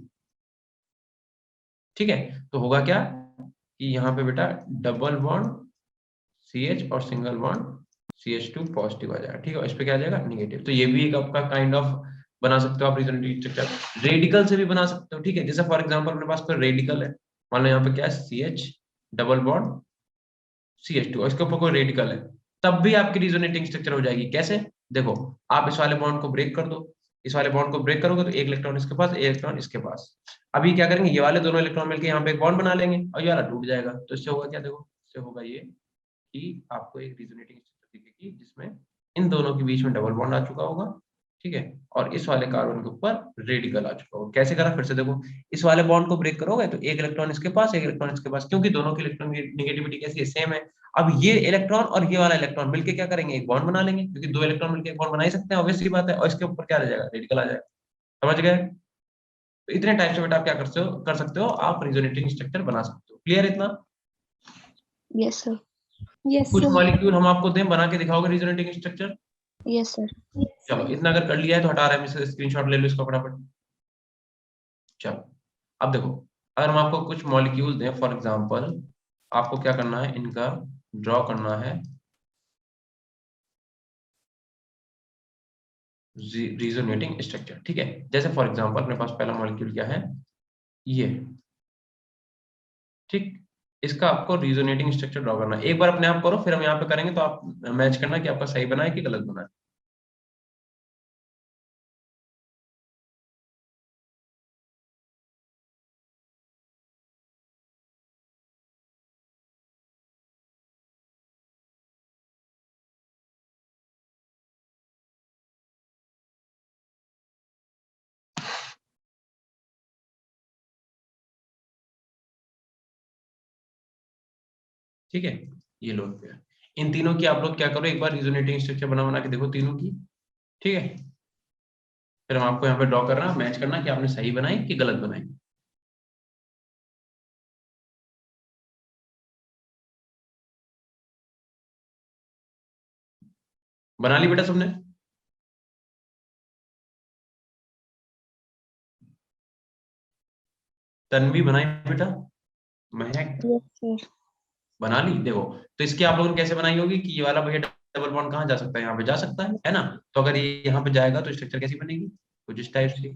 ठीक है। तो होगा क्या कि यहाँ पे बेटा डबल बॉन्ड CH और सिंगल बॉन्ड CH2 पॉजिटिव आ जाएगा, ठीक है। इस पे क्या आ जाएगा निगेटिव। तो ये भी एक आपका काइंड ऑफ बना सकते हो आप रेजोनेटिंग स्ट्रक्चर। रेडिकल से भी बना सकते हो, ठीक है। जैसे फॉर एग्जांपल अपने पास कोई रेडिकल है, मान लो यहाँ पे क्या है CH डबल बॉन्ड CH2 और इसके ऊपर कोई रेडिकल है, तब भी आपकी रेजोनेटिंग स्ट्रक्चर हो जाएगी। कैसे? देखो, आप इस वाले बॉन्ड को ब्रेक कर दो, इस वाले बॉन्ड को ब्रेक करोगे तो एक इलेक्ट्रॉन इसके पास, एक इलेक्ट्रॉन इसके पास। अभी क्या करेंगे, ये वाले दोनों इलेक्ट्रॉन मिलकर यहाँ पे एक बॉन्ड बना लेंगे और ये वाला टूट जाएगा। तो इससे होगा क्या, देखो इससे होगा ये कि आपको एक रेजोनेटिंग स्ट्रक्चर दिखेगी जिसमें इन दोनों के बीच में डबल बॉन्ड आ चुका होगा, ठीक है। और इस वाले कार्बन के ऊपर रेडिकल आ चुका होगा। कैसे करा, फिर से देखो, इस वाले बॉन्ड को ब्रेक करोगे तो एक इलेक्ट्रॉन इसके पास, एक इलेक्ट्रॉन इसके पास, क्योंकि दोनों की इलेक्ट्रॉन की नेगेटिविटी कैसी है, सेम है। अब ये इलेक्ट्रॉन और ये वाला इलेक्ट्रॉन मिलकर क्या करेंगे, एक बॉन्ड बना लेंगे, क्योंकि दो इलेक्ट्रॉन मिलकर एक बॉन्ड बना ही सकते हैं, ऑब्वियस सी बात है। और इसके ऊपर क्या आ जाएगा, रेडिकल आ जाएगा। समझ गए? तो इतने टाइप से बेटा आप क्या कर सकते हो, आप रेजोनेटिंग स्ट्रक्चर बना सकते हो। क्लियर इतना? Yes, sir. Yes, कुछ sir. मॉलिक्यूल हम आपको दें, बना के दिखाओगे resonating structure? Yes, sir. Yes, चलो, sir. इतना अगर कर लिया है तो हटा रहे हैं, इसे स्क्रीनशॉट ले लो इसका फटाफट। चलो, अब देखो, अगर हम आपको कुछ मॉलिक्यूल दें, फॉर एग्जांपल आपको क्या करना है, इनका ड्रॉ करना है रेजोनेटिंग स्ट्रक्चर, ठीक है। जैसे फॉर एग्जांपल अपने पास पहला मॉलिक्यूल क्या है, ये, ठीक। इसका आपको रेजोनेटिंग स्ट्रक्चर ड्रॉ करना है। एक बार अपने आप करो, फिर हम यहाँ पे करेंगे, तो आप मैच करना कि आपका सही बना है कि गलत बना है। ठीक है, ये लोन पे है। इन तीनों की आप लोग क्या करो, एक बार रेजोनेटिंग स्ट्रक्चर बना के देखो तीनों की, ठीक है। फिर हम आपको यहाँ पे ड्रॉ करना, मैच करना कि आपने सही बनाई कि गलत बनाई। बना ली बेटा सबने? तन्वी बनाई बेटा? महक Yes, sir. बना ली? देखो, तो इसकी आप लोगों ने कैसे बनाई होगी कि ये वाला भैया डबल बॉन्ड कहाँ जा सकता है, यहाँ पे जा सकता है ना। तो अगर ये यहाँ पे जाएगा तो स्ट्रक्चर कैसी बनेगी, कुछ इस टाइप से।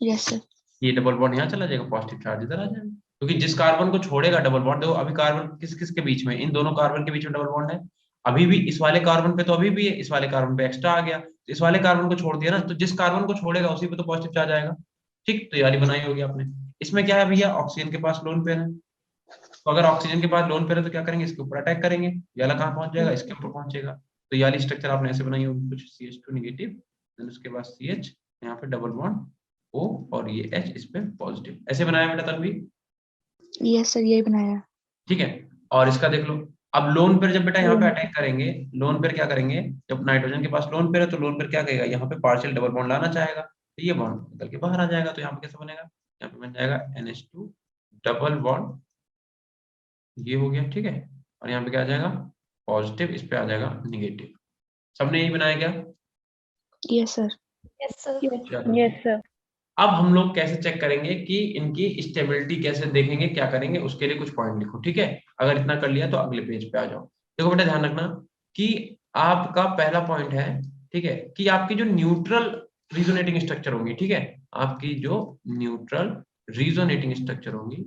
Yes, sir. ये डबल बॉन्ड यहाँ चला जाएगा, पॉजिटिव चार्ज इधर आ जाएगा, क्योंकि जिस कार्बन को छोड़ेगा डबल बॉन्ड, देखो अभी कार्बन किस किस के बीच में, इन दोनों कार्बन के बीच में डबल बॉन्ड है। अभी भी इस वाले कार्बन पे तो अभी भी है, इस वाले कार्बन पे एक्स्ट्रा आ गया, तो इस वाले कार्बन को छोड़ दिया ना, तो जिस कार्बन को छोड़ेगा उसी पे तो पॉजिटिव चार्ज आएगा, ठीक। तो ये वाली बनाई होगी आपने। इसमें क्या है भैया, ऑक्सीजन के पास लोन पेयर है, तो अगर ऑक्सीजन के पास लोन पेयर है तो क्या करेंगे, इसके ऊपर अटैक करेंगे, ये वाला कहाँ पहुंच जाएगा, इसके ऊपर पहुंचेगा। तो ये वाली स्ट्रक्चर आपने ऐसे बनाई होगी, कुछ CH2 नेगेटिव, देन उसके बाद CH, यहाँ पे डबल बॉन्ड O और ये H इस पे पॉजिटिव, ऐसे बनाया बेटा तन्वी? Yes, sir. यही बनाया। ठीक है। और इसका देख लो, अब लोन पेयर जब बेटा यहाँ पे अटैक करेंगे, लोन पेयर क्या करेंगे, जब नाइट्रोजन के पास लोन पेयर है तो लोन पेयर क्या करेगा, यहाँ पे पार्शियल डबल बॉन्ड लाना चाहेगा, तो ये बॉन्ड निकल के बाहर आ जाएगा। तो यहाँ पे कैसे बनेगा, यहाँ पे बन जाएगा NH2 डबल बॉन्ड, ये हो गया, ठीक है। और यहाँ पे क्या आ जाएगा, पॉजिटिव, इस पे आ जाएगा निगेटिव। सबने यही बनाया क्या? Yes, sir. Yes, sir. चलो। Yes, sir. अब हम लोग कैसे चेक करेंगे कि इनकी स्टेबिलिटी कैसे देखेंगे, क्या करेंगे, उसके लिए कुछ पॉइंट लिखो, ठीक है। अगर इतना कर लिया तो अगले पेज पे आ जाओ। देखो बेटा, ध्यान रखना कि आपका पहला पॉइंट है, ठीक है, कि आपकी जो न्यूट्रल रिजोनेटिंग स्ट्रक्चर होंगी, ठीक है, आपकी जो न्यूट्रल रिजोनेटिंग स्ट्रक्चर होंगी,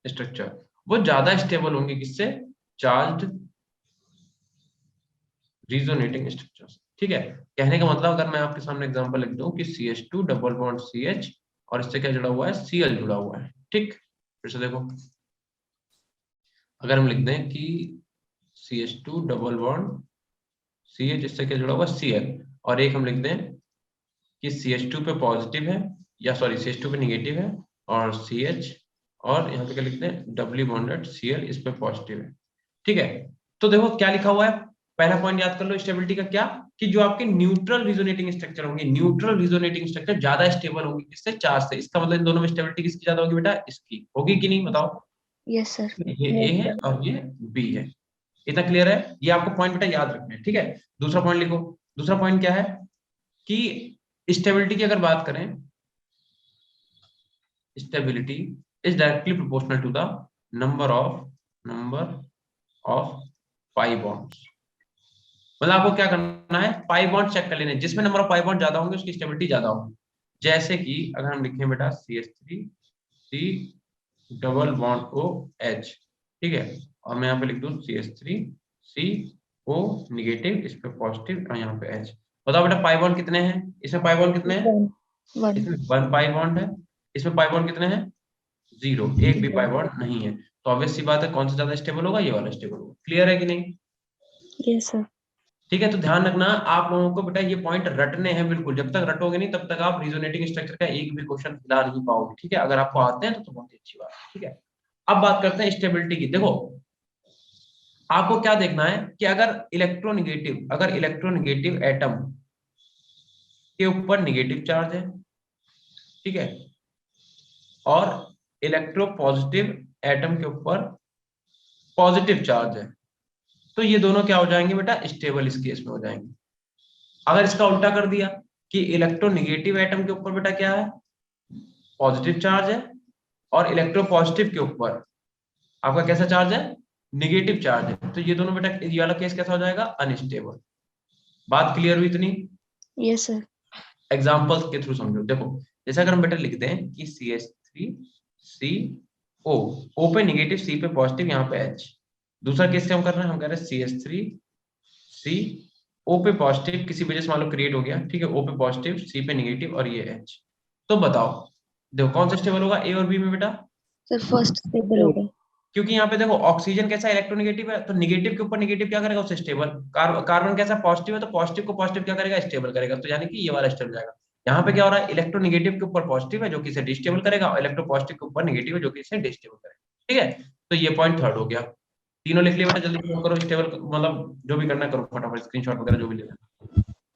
स्ट्रक्चर वो ज्यादा स्टेबल होंगी किससे, चार्ज्ड रिजोनेटिंग स्ट्रक्चर्स, ठीक है। कहने का मतलब, अगर मैं आपके सामने एग्जांपल लिख दूं कि CH2 डबल बॉन्ड CH और इससे क्या जुड़ा हुआ है, Cl जुड़ा हुआ है, ठीक। फिर से देखो, अगर हम लिख दें कि CH2 डबल बॉन्ड CH, इससे क्या जुड़ा हुआ है, Cl, और एक हम लिख दें कि CH2 पे पॉजिटिव है, या सॉरी CH2 पे निगेटिव है, और CH, और यहाँ पे क्या लिखते हैं, डबली बॉन्डेड Cl इस पे पॉजिटिव है, ठीक है। तो देखो क्या लिखा हुआ है, पहला पॉइंट याद कर लो स्टेबिलिटी का, क्या कि जो आपके न्यूट्रल रिजोनेटिंग स्ट्रक्चर होंगे, न्यूट्रल रिजोनेटिंग स्ट्रक्चर ज्यादा स्टेबल होंगी किससे, चार्ज से। इसका मतलब इन दोनों में स्टेबिलिटी किसकी ज्यादा होगी बेटा, इसकी होगी कि नहीं, बताओ। Yes, sir. ये A है और ये B है, इतना क्लियर है। ये आपको पॉइंट बेटा याद रखना है, ठीक है। दूसरा पॉइंट लिखो, दूसरा पॉइंट क्या है, कि स्टेबिलिटी की अगर बात करें, stability is directly proportional to the number of pi bonds. मतलब आपको क्या करना है, पाई बॉन्ड चेक कर लेने, जिसमें नंबर ऑफ पाई बॉन्ड ज्यादा होंगे उसकी स्टेबिलिटी ज्यादा होगी। जैसे कि अगर हम लिखें बेटा CH3 C double bond O H, ठीक है, और मैं यहाँ पे लिख दूं CH3 C O निगेटिव, इस पे पॉजिटिव और यहाँ पे H। बताओ बेटा पाई बॉन्ड कितने हैं, इसमें पाई बॉन्ड कितने हैं, वन इसमें 1 पाई बॉन्ड है, इसमें पाई बॉन्ड कितने हैं, 0, एक भी पाई बॉन्ड नहीं है। तो ऑब्वियस सी बात है कौन सा ज्यादा स्टेबल होगा, ये वाला स्टेबल होगा। क्लियर है कि नहीं? Yes sir. ठीक है, तो ध्यान रखना आप लोगों को बेटा ये पॉइंट रटने हैं बिल्कुल, जब तक रटोगे नहीं तब तक आप रिजोनेटिंग स्ट्रक्चर का एक भी क्वेश्चन हिला नहीं पाओगे। ठीक है, अगर आपको आते हैं तो बहुत ही अच्छी बात है। ठीक है, अब बात करते हैं स्टेबिलिटी की। देखो आपको क्या देखना है कि अगर इलेक्ट्रोनेगेटिव एटम के ऊपर नेगेटिव चार्ज है, ठीक है, और इलेक्ट्रोपॉजिटिव एटम के ऊपर पॉजिटिव चार्ज है, तो ये दोनों क्या हो जाएंगे बेटा, स्टेबल इस केस में हो जाएंगे। अगर इसका उल्टा कर दिया कि इलेक्ट्रोनेगेटिव एटम के ऊपर बेटा क्या है, पॉजिटिव चार्ज है, और इलेक्ट्रोपॉजिटिव के ऊपर आपका कैसा चार्ज है, नेगेटिव चार्ज है, तो ये दोनों बेटा, ये वाला केस कैसा हो जाएगा, अनस्टेबल। बात क्लियर हुई इतनी? Yes sir. एग्जांपल्स के थ्रू समझो। देखो जैसे अगर हम बेटा लिखते हैं कि CH3CO, O पे नेगेटिव, C पे पॉजिटिव, यहाँ पे H। दूसरा केस क्या हम कर रहे हैं, हम कह रहे हैं CH3C, O पे पॉजिटिव, किसी वजह से मान लो क्रिएट हो गया, ठीक है, O पे पॉजिटिव, C पे नेगेटिव और ये H। तो बताओ देखो कौन सा स्टेबल होगा, A और B में बेटा? सर फर्स्ट स्टेबल O, होगा। क्योंकि यहाँ पे देखो ऑक्सीजन कैसा इलेक्ट्रोनेगेटिव है, तो नेगेटिव के ऊपर नेगेटिव क्या करेगा, उससे स्टेबल। कार्बन कैसा पॉजिटिव है, तो पॉजिटिव को पॉजिटिव क्या करेगा, स्टेबल करेगा, तो यानी कि ये वाला स्टेबल जाएगा। यहाँ पे क्या हो रहा है, इलेक्ट्रोनेगेटिव के ऊपर पॉजिटिव है जो कि इसे डिस्टेबल करेगा, और इलेक्ट्रो पॉजिटिव के ऊपर नेगेटिव है जो कि इसे डिस्टेबल करेगा। ठीक है, तो ये पॉइंट थर्ड हो गया। तीनों लिख लिया बेटा, जल्दी से करो, स्टेबल मतलब जो भी करना है करो फटाफट, स्क्रीनशॉट वगैरह जो भी लेना है।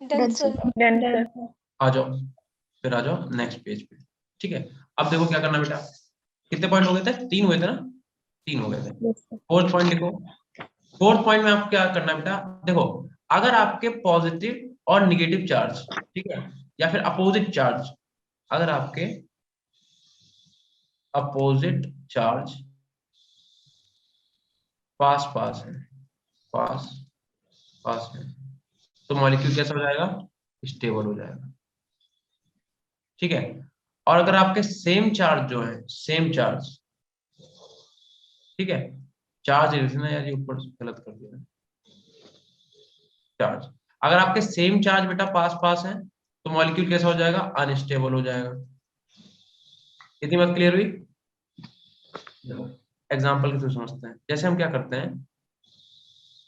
Done, done sir. Sir. Done sir. आ जाओ, फिर आ जाओ नेक्स्ट पेज पे। ठीक है, अब देखो क्या करना बेटा, कितने पॉइंट हो गए थे, 3 हुए थे ना, 3 हो गए थे। Yes sir. फोर्थ पॉइंट देखो, फोर्थ पॉइंट में आपको क्या करना है बेटा, देखो अगर आपके पॉजिटिव और निगेटिव चार्ज, ठीक है, या फिर अपोजिट चार्ज, अगर आपके अपोजिट चार्ज पास पास है, पास पास है, तो मॉलिक्यूल कैसा हो जाएगा, स्टेबल हो जाएगा। ठीक है, और अगर आपके सेम चार्ज जो है, सेम चार्ज, ठीक है, चार्ज लिखना यार, ये ऊपर गलत कर दिया चार्ज, अगर आपके सेम चार्ज बेटा पास पास है तो मॉलिक्यूल कैसा हो जाएगा, अनस्टेबल हो जाएगा। इतनी बात क्लियर हुई? एग्जांपल के थ्रू समझते हैं। जैसे हम क्या करते हैं,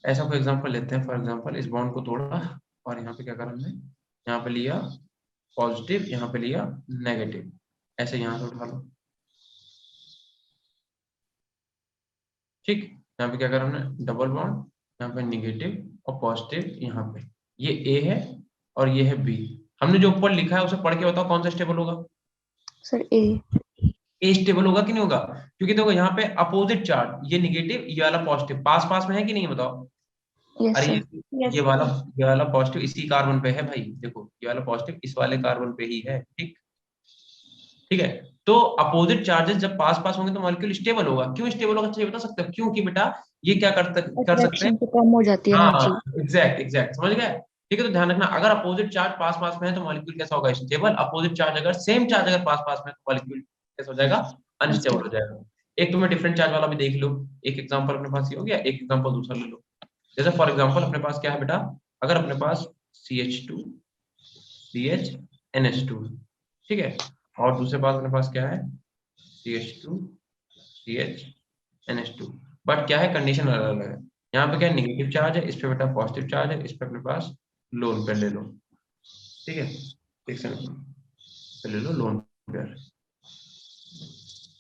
ऐसा कोई एग्जांपल लेते हैं, फॉर एग्जांपल इस बॉन्ड को तोड़ा और यहाँ पे क्या करा हमने, यहाँ पे लिया पॉजिटिव, यहाँ पे लिया नेगेटिव, ऐसे यहाँ से उठा लो। ठीक, यहाँ पे क्या करा हमने, डबल बॉन्ड, यहाँ पे नेगेटिव और पॉजिटिव, यहाँ पे ये A है और ये है B। हमने जो ऊपर लिखा है उसे पढ़ के बताओ कौन सा स्टेबल होगा। सर ए। ए स्टेबल होगा कि नहीं होगा, क्योंकि देखो यहाँ पे अपोजिट चार्ज, ये नेगेटिव ये वाला पॉजिटिव पास पास में है कि नहीं, बताओ। यस अरे सर। ये वाला पॉजिटिव इसी कार्बन पे है भाई, देखो ये वाला पॉजिटिव इस वाले कार्बन पे ही है। ठीक, ठीक है, तो अपोजिट चार्जेस जब पास पास होंगे तो मॉलिक्यूल स्टेबल होगा। क्यों स्टेबल होगा, चाहिए बता सकते हो? क्योंकि बेटा ये क्या कर सकते हैं, अट्रैक्शन तो कम हो जाती है ना हाँ जी। एग्जैक्ट समझ गए। ठीक है, तो ध्यान रखना अगर अपोजिट चार्ज पास पास में है तो मॉलिक्यूल कैसा होगा, स्टेबल। अपोजिट चार्ज अगर सेम चार्ज अगर पास पास में है तो मॉलिक्यूल कैसा हो जाएगा, अनस्टेबल हो जाएगा। एक तुम्हें डिफरेंट चार्ज वाला भी देख लो, एक एग्जांपल अपने पास ये हो गया, एक एग्जांपल दूसरा ले लो। जैसे फॉर एग्जांपल अपने पास क्या है बेटा, अगर अपने पास CH2 CH NH2, ठीक है, और दूसरे पास अपने पास क्या है, CH2 CH NH2, बट क्या है, कंडीशन अलग अलग है। यहाँ पे क्या नेगेटिव चार्ज है, इस पे बेटा पॉजिटिव चार्ज है, इस पे अपने पास लोन पेयर ले लो। ठीक है, एक सेकंड ले लो लोन पेयर,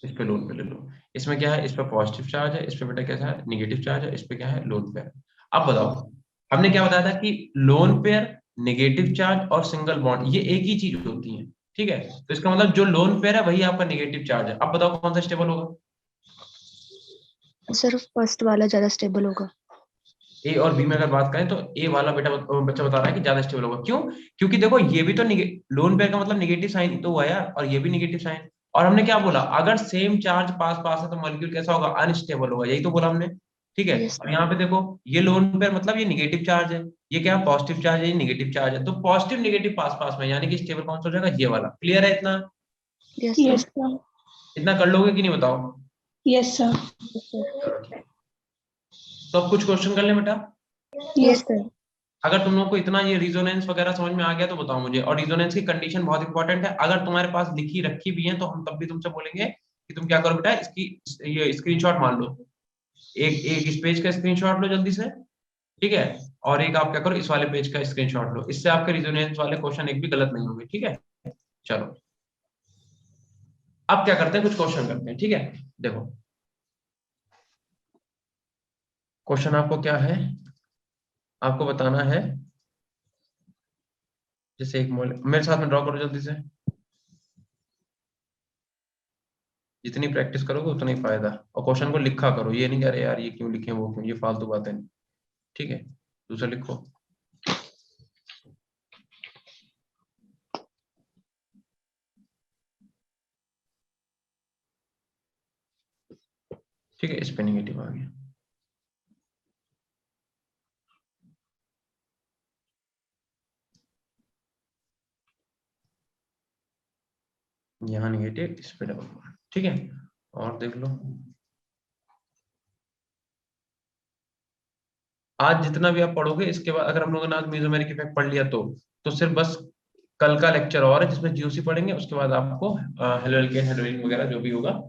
इस पे लोन पेयर ले लो। इसमें क्या है, इस पे पॉजिटिव चार्ज है, इस पे बेटा कैसा है, नेगेटिव चार्ज है, इस पे क्या है, लोन पेयर। अब बताओ हमने क्या बताया था कि लोन पेयर, नेगेटिव चार्ज और सिंगल बॉन्ड ये एक ही चीज होती है। ठीक है, तो इसका मतलब जो लोन पेयर है वही आपका नेगेटिव चार्ज है। अब बताओ कौन सा स्टेबल होगा। सर फर्स्ट वाला ज्यादा स्टेबल होगा। ए और बी में अगर बात करें तो ए वाला बच्चा बता रहा है कि ज्यादा स्टेबल होगा। क्यों? क्योंकि देखो ये भी तो लोन पेयर का मतलब निगेटिव साइन ही तो हुआ यार, और ये भी निगेटिव साइन। और हमने क्या बोला, अगर सेम चार्ज पास पास है तो मॉलिक्यूल कैसा होगा, अनस्टेबल होगा, यही तो बोला हमने। ठीक है, Yes. और यहाँ पे देखो ये लोन पेयर मतलब ये निगेटिव चार्ज है, ये क्या पॉजिटिव चार्ज है, ये निगेटिव चार्ज है, तो पॉजिटिव निगेटिव पास पास में, यानी कि स्टेबल कौन सा हो जाएगा, ये वाला। क्लियर है इतना? Yes, Yes, sir. sir. इतना कर लोगे कि नहीं बताओ? Yes, sir. तो अब कुछ क्वेश्चन कर ले बेटा। Yes, sir. अगर तुम लोग को इतना ये रिजोनेंस वगैरह समझ में आ गया तो बताओ मुझे। और रिजोनेंस की कंडीशन बहुत इंपॉर्टेंट है, अगर तुम्हारे पास लिखी रखी भी है तो हम तब भी तुमसे बोलेंगे कि तुम क्या करो बेटा, इसकी ये स्क्रीनशॉट मान लो, एक एक इस पेज का स्क्रीनशॉट लो जल्दी से, ठीक है, और एक आप क्या करो, इस वाले पेज का स्क्रीनशॉट लो, इससे आपके रिजोनेंस वाले क्वेश्चन एक भी गलत नहीं होंगे। ठीक है, चलो अब क्या करते हैं, कुछ क्वेश्चन करते हैं। ठीक है, देखो क्वेश्चन आपको क्या है, आपको बताना है, जैसे एक मेरे साथ में ड्रॉ करो जल्दी से। जितनी प्रैक्टिस करोगे उतना ही फायदा, और क्वेश्चन को लिखा करो, ये नहीं कह रहे यार ये क्यों लिखे वो क्यों, ये फालतू बातें नहीं। ठीक है, दूसरा लिखो। ठीक है, इस पे निगेटिव आ गया। यहाँ निगेटिव, इस पे डबल बॉन्ड। ठीक है, और देख लो आज जितना भी आप पढ़ोगे, इसके बाद अगर हम लोगों ने आज मेसोमेरिक इफेक्ट पढ़ लिया तो सिर्फ बस कल का लेक्चर और है जिसमें जीओसी पढ़ेंगे, उसके बाद आपको हेलो एल्केन हेलोइन वगैरह जो भी होगा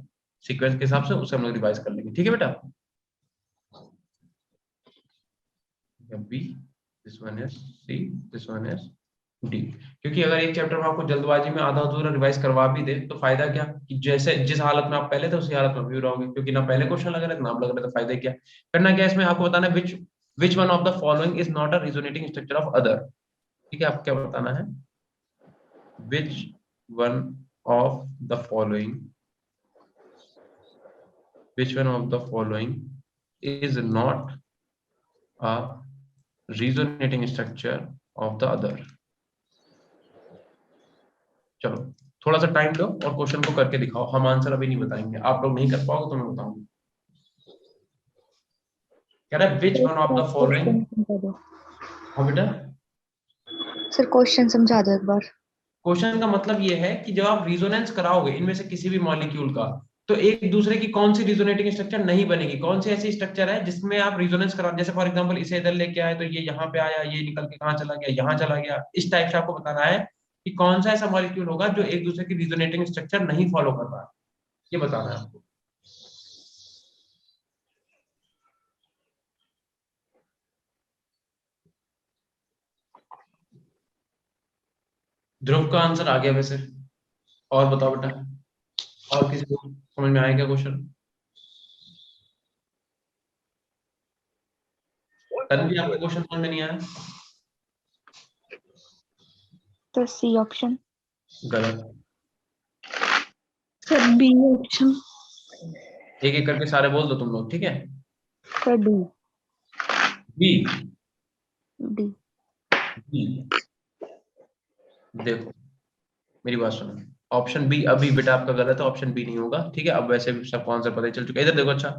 सीक्वेंस के हिसाब से उसे हम लोग रिवाइज कर लेंगे। ठीक है बेटा, B, this one is C, this one is D. क्योंकि अगर एक चैप्टर में आपको जल्दबाजी में आधा अधूरा रिवाइज करवा भी दे तो फायदा क्या, कि जैसे जिस हालत में आप पहले थे उसी हालत में भी रहोगे, क्योंकि ना पहले क्वेश्चन लग रहे थे ना आप लग रहे, तो फायदा क्या करना, क्या इसमें आपको बताना है which one of the following is not a resonating structure of other. ठीक है, आपको क्या बताना है, which one of the following, which one of the following is not a resonating structure of the other। चलो थोड़ा सा टाइम लो और क्वेश्चन को करके दिखाओ, हम आंसर अभी नहीं बताएंगे, आप लोग नहीं कर पाओगे तो मैं बताऊंगा। कह रहा है which one of the following. हाँ बेटा, सर क्वेश्चन समझा दो एक बार। क्वेश्चन का मतलब ये है कि जब आप रिजोनेंस कराओगे इनमें से किसी भी मॉलिक्यूल का, तो एक दूसरे की कौन सी रिजोनेटिंग स्ट्रक्चर नहीं बनेगी, कौन सी ऐसी स्ट्रक्चर है जिसमें आप रिजोनेंस करा, जैसे फॉर एग्जांपल इसे इधर लेके आए तो ये यहाँ पे आया, ये निकल के कहाँ चला गया, यहाँ चला गया, इस टाइप से आपको बताना है कि कौन सा ऐसा मॉलिक्यूल होगा जो एक दूसरे की रिजोनेटिंग स्ट्रक्चर नहीं फॉलो कर रहा है, ये बताना है आपको। ध्रुव का आंसर आ गया वैसे, और बताओ बेटा, और किसी को समझ में आएगा क्वेश्चन? तन्वी आपको क्वेश्चन समझ में नहीं आया? तो सी ऑप्शन। गलत। Sir, B option. एक एक करके सारे बोल दो तुम लोग, ठीक है। Sir D. B, D. B, देखो मेरी बात सुनो, ऑप्शन बी अभी बेटा आपका गलत है, ऑप्शन बी नहीं होगा। ठीक है, अब वैसे भी सबको आंसर पता ही चल चुका है। इधर देखो, अच्छा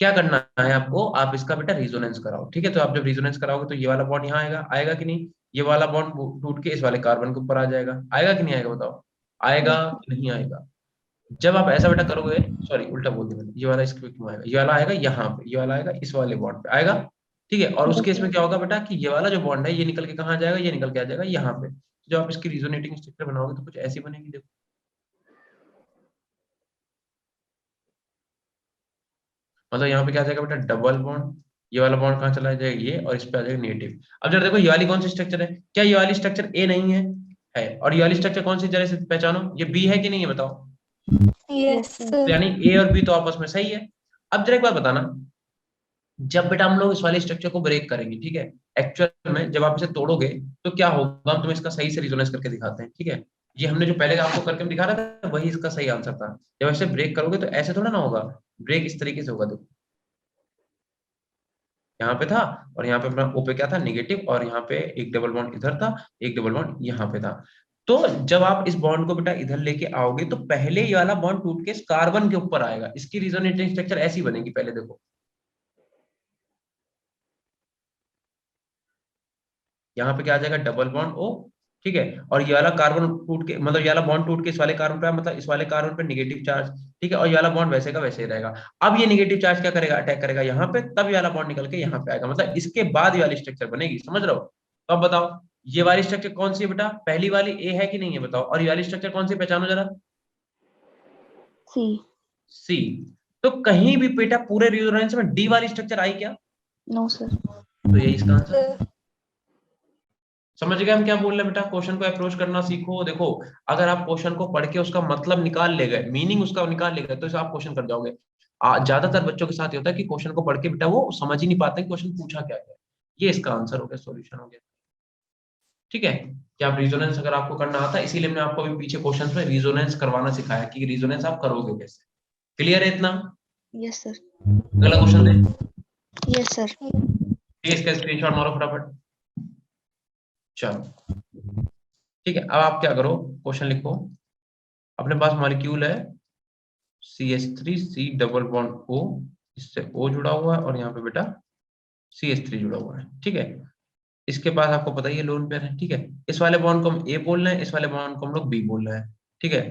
क्या करना है आपको, आप इसका बेटा रिजोनेंस कराओ। ठीक है, तो आप जब रिजोनेंस कराओगे तो ये वाला बॉन्ड यहाँ आएगा, आएगा कि नहीं, ये वाला बॉन्ड टूट के इस वाले कार्बन के ऊपर आ जाएगा, आएगा कि नहीं आएगा बताओ, आएगा कि नहीं आएगा? जब आप ऐसा बेटा करोगे, सॉरी उल्टा बोल दिया मैंने, ये वाला इसके क्यों आएगा, ये वाला आएगा यहाँ पे, ये वाला आएगा इस वाले बॉन्ड पे आएगा। ठीक है, और उस केस में क्या होगा बेटा कि ये वाला जो बॉन्ड है ये निकल के कहाँ जाएगा, ये निकल के आ जाएगा यहाँ पे। जब आप इसकी रिजोनेटिंग स्ट्रक्चर बनाओगे तो कुछ ऐसी बनेगी, देखो मतलब यहाँ पे क्या आ जाएगा बेटा, डबल बॉन्ड, ये वाला बॉन्ड कहाँ चला जाएगा, ये, और इस पे आ जाएगा नेगेटिव। अब जरा देखो ये वाली कौन सी स्ट्रक्चर है, क्या ये वाली स्ट्रक्चर ए नहीं है, है, और ये वाली स्ट्रक्चर कौन सी, जरा से पहचानो, ये बी है कि नहीं है बताओ। Yes, sir. sir. तो यानी ए और बी तो आपस में सही है। अब जरा एक बात बताना, जब बेटा हम लोग इस वाले स्ट्रक्चर को ब्रेक करेंगे, ठीक है, एक्चुअल में जब आप इसे तोड़ोगे तो क्या होगा, हम तुम्हें इसका सही से रिजोनेंस करके दिखाते हैं। ठीक है, ये हमने जो पहले आपको करके दिखा रहा था वही इसका सही आंसर था। जब ऐसे ब्रेक करोगे तो ऐसे थोड़ा ना होगा, ब्रेक इस तरीके से होगा, देखो यहाँ पे था, और यहाँ पे अपना O पे क्या था, नेगेटिव, और यहाँ पे एक डबल बॉन्ड इधर था, एक डबल बॉन्ड यहाँ पे था। तो जब आप इस बॉन्ड को बेटा इधर लेके आओगे तो पहले ये वाला बॉन्ड टूट के इस कार्बन के ऊपर आएगा। इसकी रेजोनेटिंग स्ट्रक्चर ऐसी बनेगी, पहले देखो, यहाँ पे क्या आ जाएगा, डबल बॉन्ड O, ठीक है, और ये वाला कार्बन टूट के, मतलब ये वाला बॉन्ड टूट के इस वाले कार्बन पे, मतलब इस वाले कार्बन पे नेगेटिव चार्ज, ठीक है, और ये वाला बॉन्ड वैसे का वैसे ही रहेगा। अब ये नेगेटिव चार्ज क्या करेगा, अटैक करेगा यहाँ पे, तब ये वाला बॉन्ड निकल के यहाँ पे आएगा, मतलब इसके बाद ये वाली स्ट्रक्चर बनेगी, समझ रहे हो? तो अब बताओ ये वाली स्ट्रक्चर कौन सी है बेटा, पहली वाली ए है कि नहीं है बताओ, और ये वाली स्ट्रक्चर कौन सी, पहचानो जरा। सी। सी। तो कहीं भी बेटा पूरे रेजोनेंस में डी वाली स्ट्रक्चर आई क्या? No sir. तो यही इसका आंसर है। समझ गए हम क्या बोल रहे हैं बेटा? क्वेश्चन को अप्रोच करना सीखो। देखो, अगर आप क्वेश्चन को पढ़ के उसका मतलब निकाल ले गए, मीनिंग उसका निकाल ले गए, तो इसे आप क्वेश्चन कर जाओगे। ज्यादातर बच्चों के साथ ये होता है कि क्वेश्चन को पढ़ के बेटा वो समझ ही नहीं पाते क्वेश्चन पूछा क्या है। ये इसका आंसर हो गया, सॉल्यूशन हो गया। ठीक है, कि आप रिजोनेंस अगर आपको करना आता है, इसीलिए मैंने आपको अभी पीछे क्वेश्चन में रिजोनेंस करवाना सिखाया कि रिजोनेंस आप करोगे कैसे। क्लियर है इतना? Yes sir. अगला क्वेश्चन दे। Yes sir. ठीक है, इसका स्क्रीनशॉट मारो फटाफट। चलो ठीक है, अब आप क्या करो, क्वेश्चन लिखो। अपने पास मॉलिक्यूल है CH3, C double bond O, इससे O जुड़ा हुआ है, और यहाँ पे बेटा CH3 जुड़ा हुआ है। ठीक है, इसके पास आपको पता ही है लोन पेयर है। ठीक है, इस वाले बॉन्ड को हम A बोल रहे हैं, इस वाले बॉन्ड को हम लोग B बोल रहे हैं। ठीक है,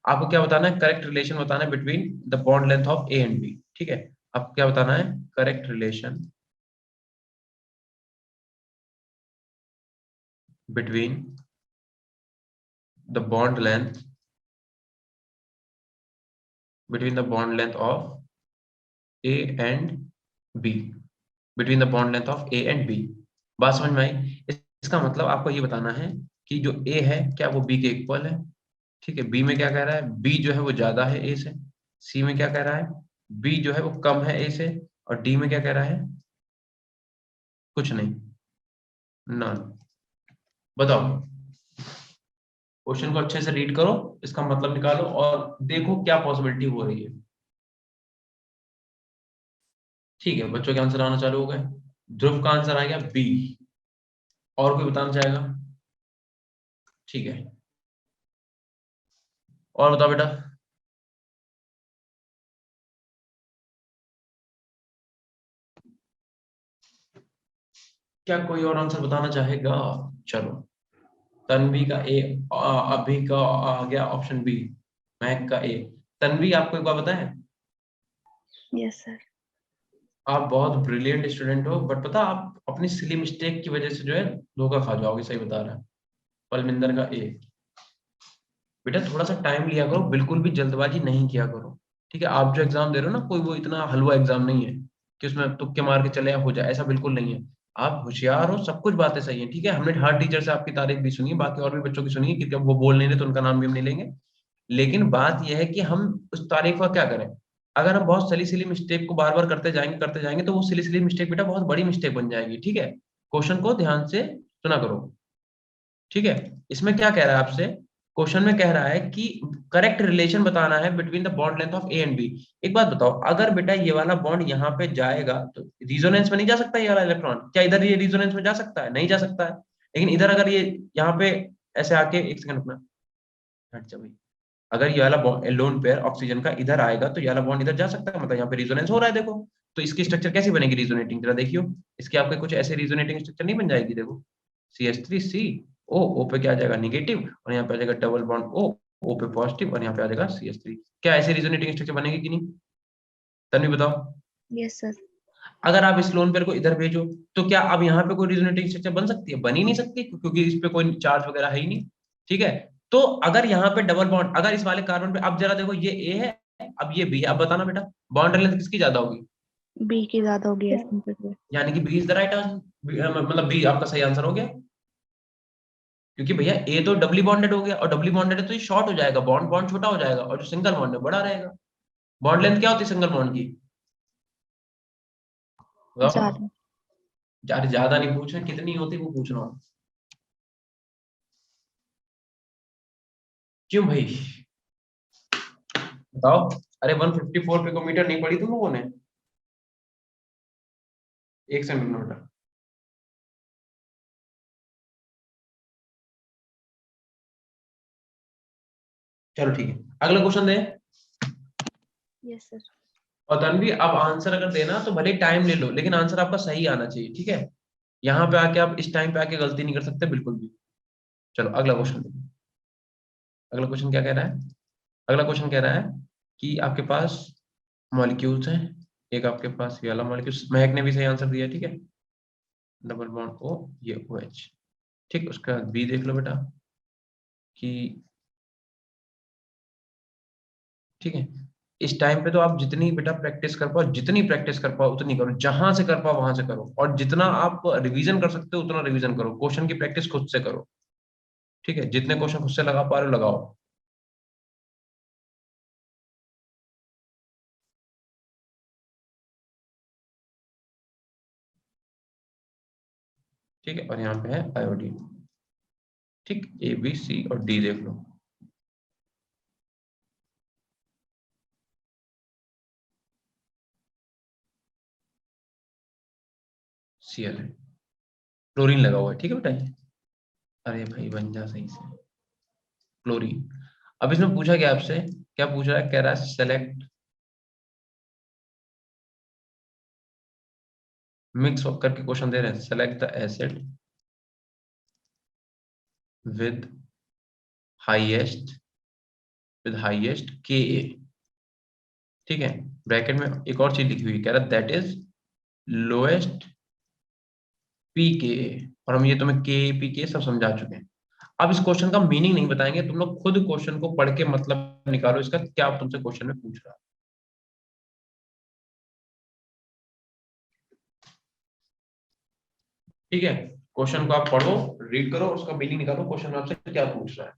आपको क्या बताना है, करेक्ट रिलेशन बताना है between the bond length of A and B। ठीक है, आपको क्या बताना है, correct relation between the bond length of A and B, between the bond length of A and B। बात समझ में आई? इसका मतलब आपको ये बताना है कि जो A है क्या वो B के इक्वल है। ठीक है, B में क्या कह रहा है, B जो है वो ज्यादा है A से। C में क्या कह रहा है, B जो है वो कम है A से। और D में क्या कह रहा है, कुछ नहीं, नन। बताओ, क्वेश्चन को अच्छे से रीड करो, इसका मतलब निकालो और देखो क्या पॉसिबिलिटी हो रही है। ठीक है, बच्चों के आंसर आना चालू हो गए। ध्रुव का आंसर आ गया B। और कोई बताना चाहेगा? ठीक है, और बताओ बेटा। क्या कोई और आंसर बताना चाहेगा? चलो, तन्वी का ए, अभी का आ गया ऑप्शन बी, महक का ए। तन्वी, आपको एक बात बताएं, यस सर। आप बहुत ब्रिलियंट स्टूडेंट हो, बट पता आप अपनी सिली मिस्टेक की वजह से जो है धोखा खा जाओगे, सही बता रहा है। पलमिंदर का ए। बेटा थोड़ा सा टाइम लिया करो, बिल्कुल भी जल्दबाजी नहीं किया करो। ठीक है, आप जो एग्जाम दे रहे हो ना, कोई वो इतना हलवा एग्जाम नहीं है कि उसमें तुक्के मार के चले हो जाए, ऐसा बिल्कुल नहीं है। आप होशियार हो, सब कुछ बातें सही है। ठीक है, हमने हर टीचर से आपकी तारीफ भी सुनी, बाकी और भी बच्चों की सुनी, क्योंकि अब वो बोल नहीं रहे तो उनका नाम भी हम नहीं लेंगे। लेकिन बात यह है कि हम उस तारीफ का क्या करें? अगर हम बहुत सिली सिली मिस्टेक को बार बार करते जाएंगे तो वो सिली सिली मिस्टेक बेटा बहुत बड़ी मिस्टेक बन जाएगी। ठीक है, क्वेश्चन को ध्यान से सुना करो। ठीक है, इसमें क्या कह रहा है आपसे, क्वेश्चन में कह रहा है कि करेक्ट रिलेशन बताना है between the bond length of A and B. एक बात बताओ, अगर बेटा ये वाला बॉन्ड यहाँ पे जाएगा तो रिजोनेंस में नहीं जा सकता ये वाला इलेक्ट्रॉन? क्या इधर ये रिजोनेंस में जा सकता है? नहीं जा सकता है। लेकिन इधर अगर ये यहाँ पे ऐसे आके, एक सेकंड अपना हट जा भाई, अगर ये वाला लोन पेयर ऑक्सीजन का इधर आएगा तो ये वाला बॉन्ड इधर जा सकता है, मतलब यहाँ पे रिजोनेंस हो रहा है देखो। तो इसकी स्ट्रक्चर कैसी बनेगी रिजोनेटिंग, जरा देखियो। इसके आपके कुछ ऐसे रिजोनेटिंग स्ट्रक्चर नहीं बन जाएगी, देखो CH3, C O पे क्या आ जाएगा, नेगेटिव, और यहाँ पे आ जाएगा डबल बॉन्ड O पे पॉजिटिव, और यहाँ पे आ जाएगा CH3। क्या ऐसे रिजोनेटिंग स्ट्रक्चर बनेगी कि नहीं? तन्वी बताओ। Yes sir. अगर आप इस लोन पेयर को इधर भेजो तो क्या अब यहाँ पे कोई रिजोनेटिंग स्ट्रक्चर बन सकती है? बन ही नहीं सकती, क्योंकि इस पे कोई चार्ज वगैरह है ही नहीं। ठीक है, तो अगर यहाँ पे डबल बॉन्ड, अगर इस वाले कार्बन पे, अब जरा देखो ये ए है, अब ये बी है, अब बताना बेटा बॉन्ड लेंथ किसकी ज्यादा होगी? बी की ज्यादा होगी एस पे। यानी कि B is the right answer, मतलब बी आपका सही आंसर हो गया। क्योंकि भैया ए तो डबली बॉन्डेड हो गया, और डबली बॉन्डेड है तो ये शॉर्ट हो जाएगा, बॉन्ड बॉन्ड छोटा हो जाएगा, और जो सिंगल बॉन्ड है बड़ा रहेगा। बॉन्ड लेंथ क्या होती है सिंगल बॉन्ड की? बताओ। ज्यादा। यार ज्यादा नहीं पूछ रहे, कितनी होती वो पूछ रहा हूँ। क्यों भाई, बताओ। अरे 154 पिकोमीटर नहीं पढ़ी तुम लोगों ने? एक सेकंड बेटा। चलो ठीक है, अगला क्वेश्चन दे। Yes sir. और तन्वी, अब आंसर अगर देना तो भले टाइम ले लो, लेकिन आंसर आपका सही आना चाहिए, ठीक है। यहाँ पे आके आप इस टाइम पे आके गलती नहीं कर सकते बिल्कुल भी। चलो अगला क्वेश्चन देखिए। अगला क्वेश्चन क्या कह रहा है? अगला क्वेश्चन कह रहा है कि आपके पास मॉलिक्यूल्स हैं। एक आपके पास ये वाला मॉलिक्यूल, महक ने भी सही आंसर दिया, ठीक है। डबल बॉन्ड ओ, ये OH, ठीक। उसका बी देख लो बेटा कि, ठीक है। इस टाइम पे तो आप जितनी बेटा प्रैक्टिस कर पाओ, जितनी प्रैक्टिस कर पाओ उतनी करो, जहां से कर पाओ वहां से करो, और जितना आप रिवीजन कर सकते हो उतना रिवीजन करो। क्वेश्चन की प्रैक्टिस खुद से करो, ठीक है। जितने क्वेश्चन खुद से लगा पा रहे हो लगाओ, ठीक है। और यहाँ पे है आयोडीन, ठीक। A B C और D देख लो। Cl है, क्लोरीन लगा हुआ है, ठीक है बेटा ये। अरे भाई बन जा सही से, क्लोरीन। अब इसमें पूछा क्या आपसे, क्या पूछ रहा है? कह रहा है सेलेक्ट, मिक्स करके क्वेश्चन दे रहे हैं। Select the acid with highest, with highest Ka, ठीक है। ब्रैकेट में एक और चीज लिखी हुई, कह रहा है दैट इज लोएस्ट pKa। और हम ये तुम्हें Ka pKa सब समझा चुके हैं। अब इस क्वेश्चन का मीनिंग नहीं बताएंगे, तुम लोग खुद क्वेश्चन को पढ़ के मतलब निकालो इसका, क्या तुमसे क्वेश्चन में पूछ रहा है, ठीक है। क्वेश्चन को आप पढ़ो, रीड करो, उसका मीनिंग निकालो, क्वेश्चन आपसे क्या पूछ रहा है।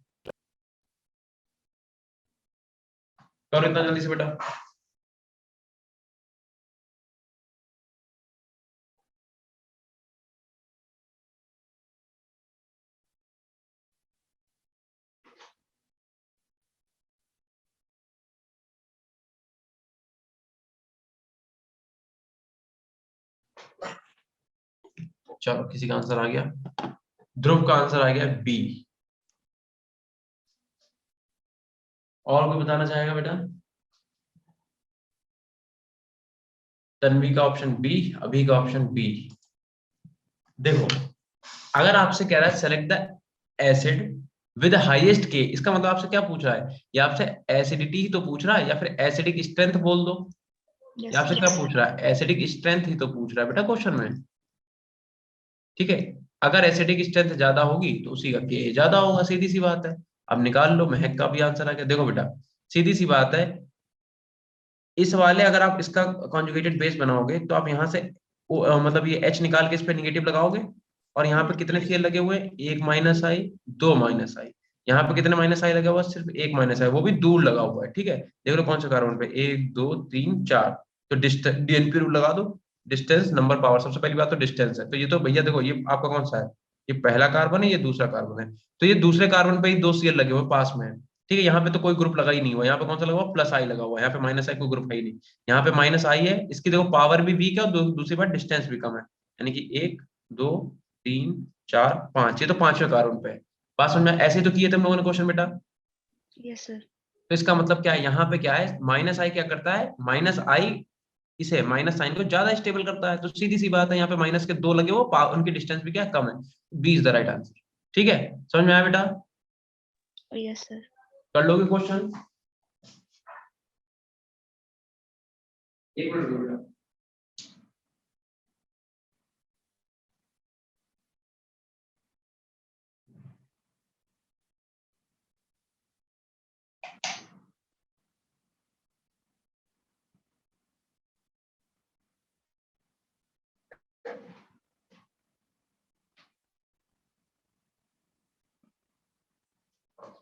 करो इतना जल्दी से बेटा। चलो किसी का आंसर आ गया, ध्रुव का आंसर आ गया बी। और कोई बताना चाहेगा बेटा? तन्वी का ऑप्शन बी, अभी का ऑप्शन बी। देखो, अगर आपसे कह रहा है select the acid with highest के, इसका मतलब आपसे क्या पूछ रहा है? या आपसे एसिडिटी ही तो पूछ रहा है, या फिर एसिडिक स्ट्रेंथ बोल दो। या यस आपसे क्या पूछ रहा है? एसिडिक स्ट्रेंथ ही तो पूछ रहा है बेटा क्वेश्चन में, ठीक है। अगर एसिडिक स्ट्रेंथ ज्यादा होगी तो उसी का के ज्यादा होगा, सीधी सी बात है। अब निकाल लो, महक का भी आंसर आ गया। देखो बेटा, सीधी सी बात है, इस वाले अगर आप इसका कॉन्जुगेटेड बेस बनाओगे तो आप यहाँ से मतलब ये H निकाल के इस पे निगेटिव लगाओगे, और यहाँ पे कितने Cl लगे हुए हैं? एक माइनस आई, दो माइनस आई। यहाँ पे कितने माइनस आई लगा हुआ है? सिर्फ एक माइनस आई, वो भी दूर लगा हुआ है, ठीक है। देख लो कौन सा कार्बन पे, एक दो तीन चार, तो DNP रूल लगा दो। डिस्टेंस नंबर पावर, सबसे पहली बात तो डिस्टेंस है। तो ये तो भैया देखो, ये आपका कौन सा है? ये पहला कार्बन है, ये दूसरा कार्बन है। तो ये दूसरे कार्बन पे ही दो Cl लगे हुए पास में है, ठीक है। यहाँ पे तो कोई ग्रुप लगा ही नहीं हुआ, यहाँ पे कौन सा लगा हुआ? प्लस आई लगा हुआ है। यहाँ पे माइनस आई कोई ग्रुप है ही नहीं। यहाँ पे माइनस आई है, इसकी देखो पावर भी वीक है, और दूसरी बात डिस्टेंस भी कम है। यानी कि एक दो तीन चार पांच, ये तो पांचवें कार्बन पे है। बात समझ में? ऐसे ही तो किए थे हम लोगों ने क्वेश्चन बेटा। Yes sir. तो इसका मतलब क्या है? यहाँ पे क्या है, माइनस आई क्या करता है? माइनस आई इसे, माइनस साइन को ज्यादा स्टेबल करता है। तो सीधी सी बात है, यहाँ पे माइनस के दो लगे, वो उनकी डिस्टेंस भी क्या है? कम है। B is the right answer, ठीक है। समझ में आया बेटा? Yes sir. कर लोगे क्वेश्चन? एक मिनट रुको बेटा।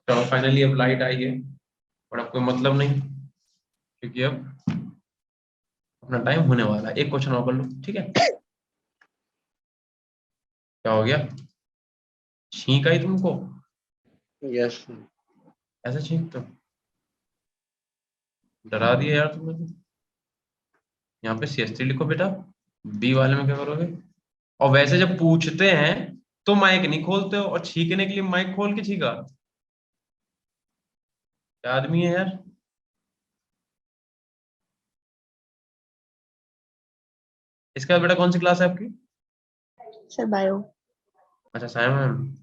चलो फाइनली अब लाइट आई है, और अब कोई मतलब नहीं, क्योंकि अब अपना टाइम होने वाला है। एक क्वेश्चन और कर लो, ठीक है। क्या हो गया? छींक आई तुमको? यस ऐसे छींक तो डरा दिया यार तुमने तो। यहाँ पे CH3 लिखो बेटा। बी वाले में क्या करोगे? और वैसे जब पूछते हैं तो माइक नहीं खोलते हो, और छींकने के लिए माइक खोल के छींका। क्या आदमी है यार। इसके बाद बेटा कौन सी क्लास है आपकी? Sir bio. अच्छा, साया मैम।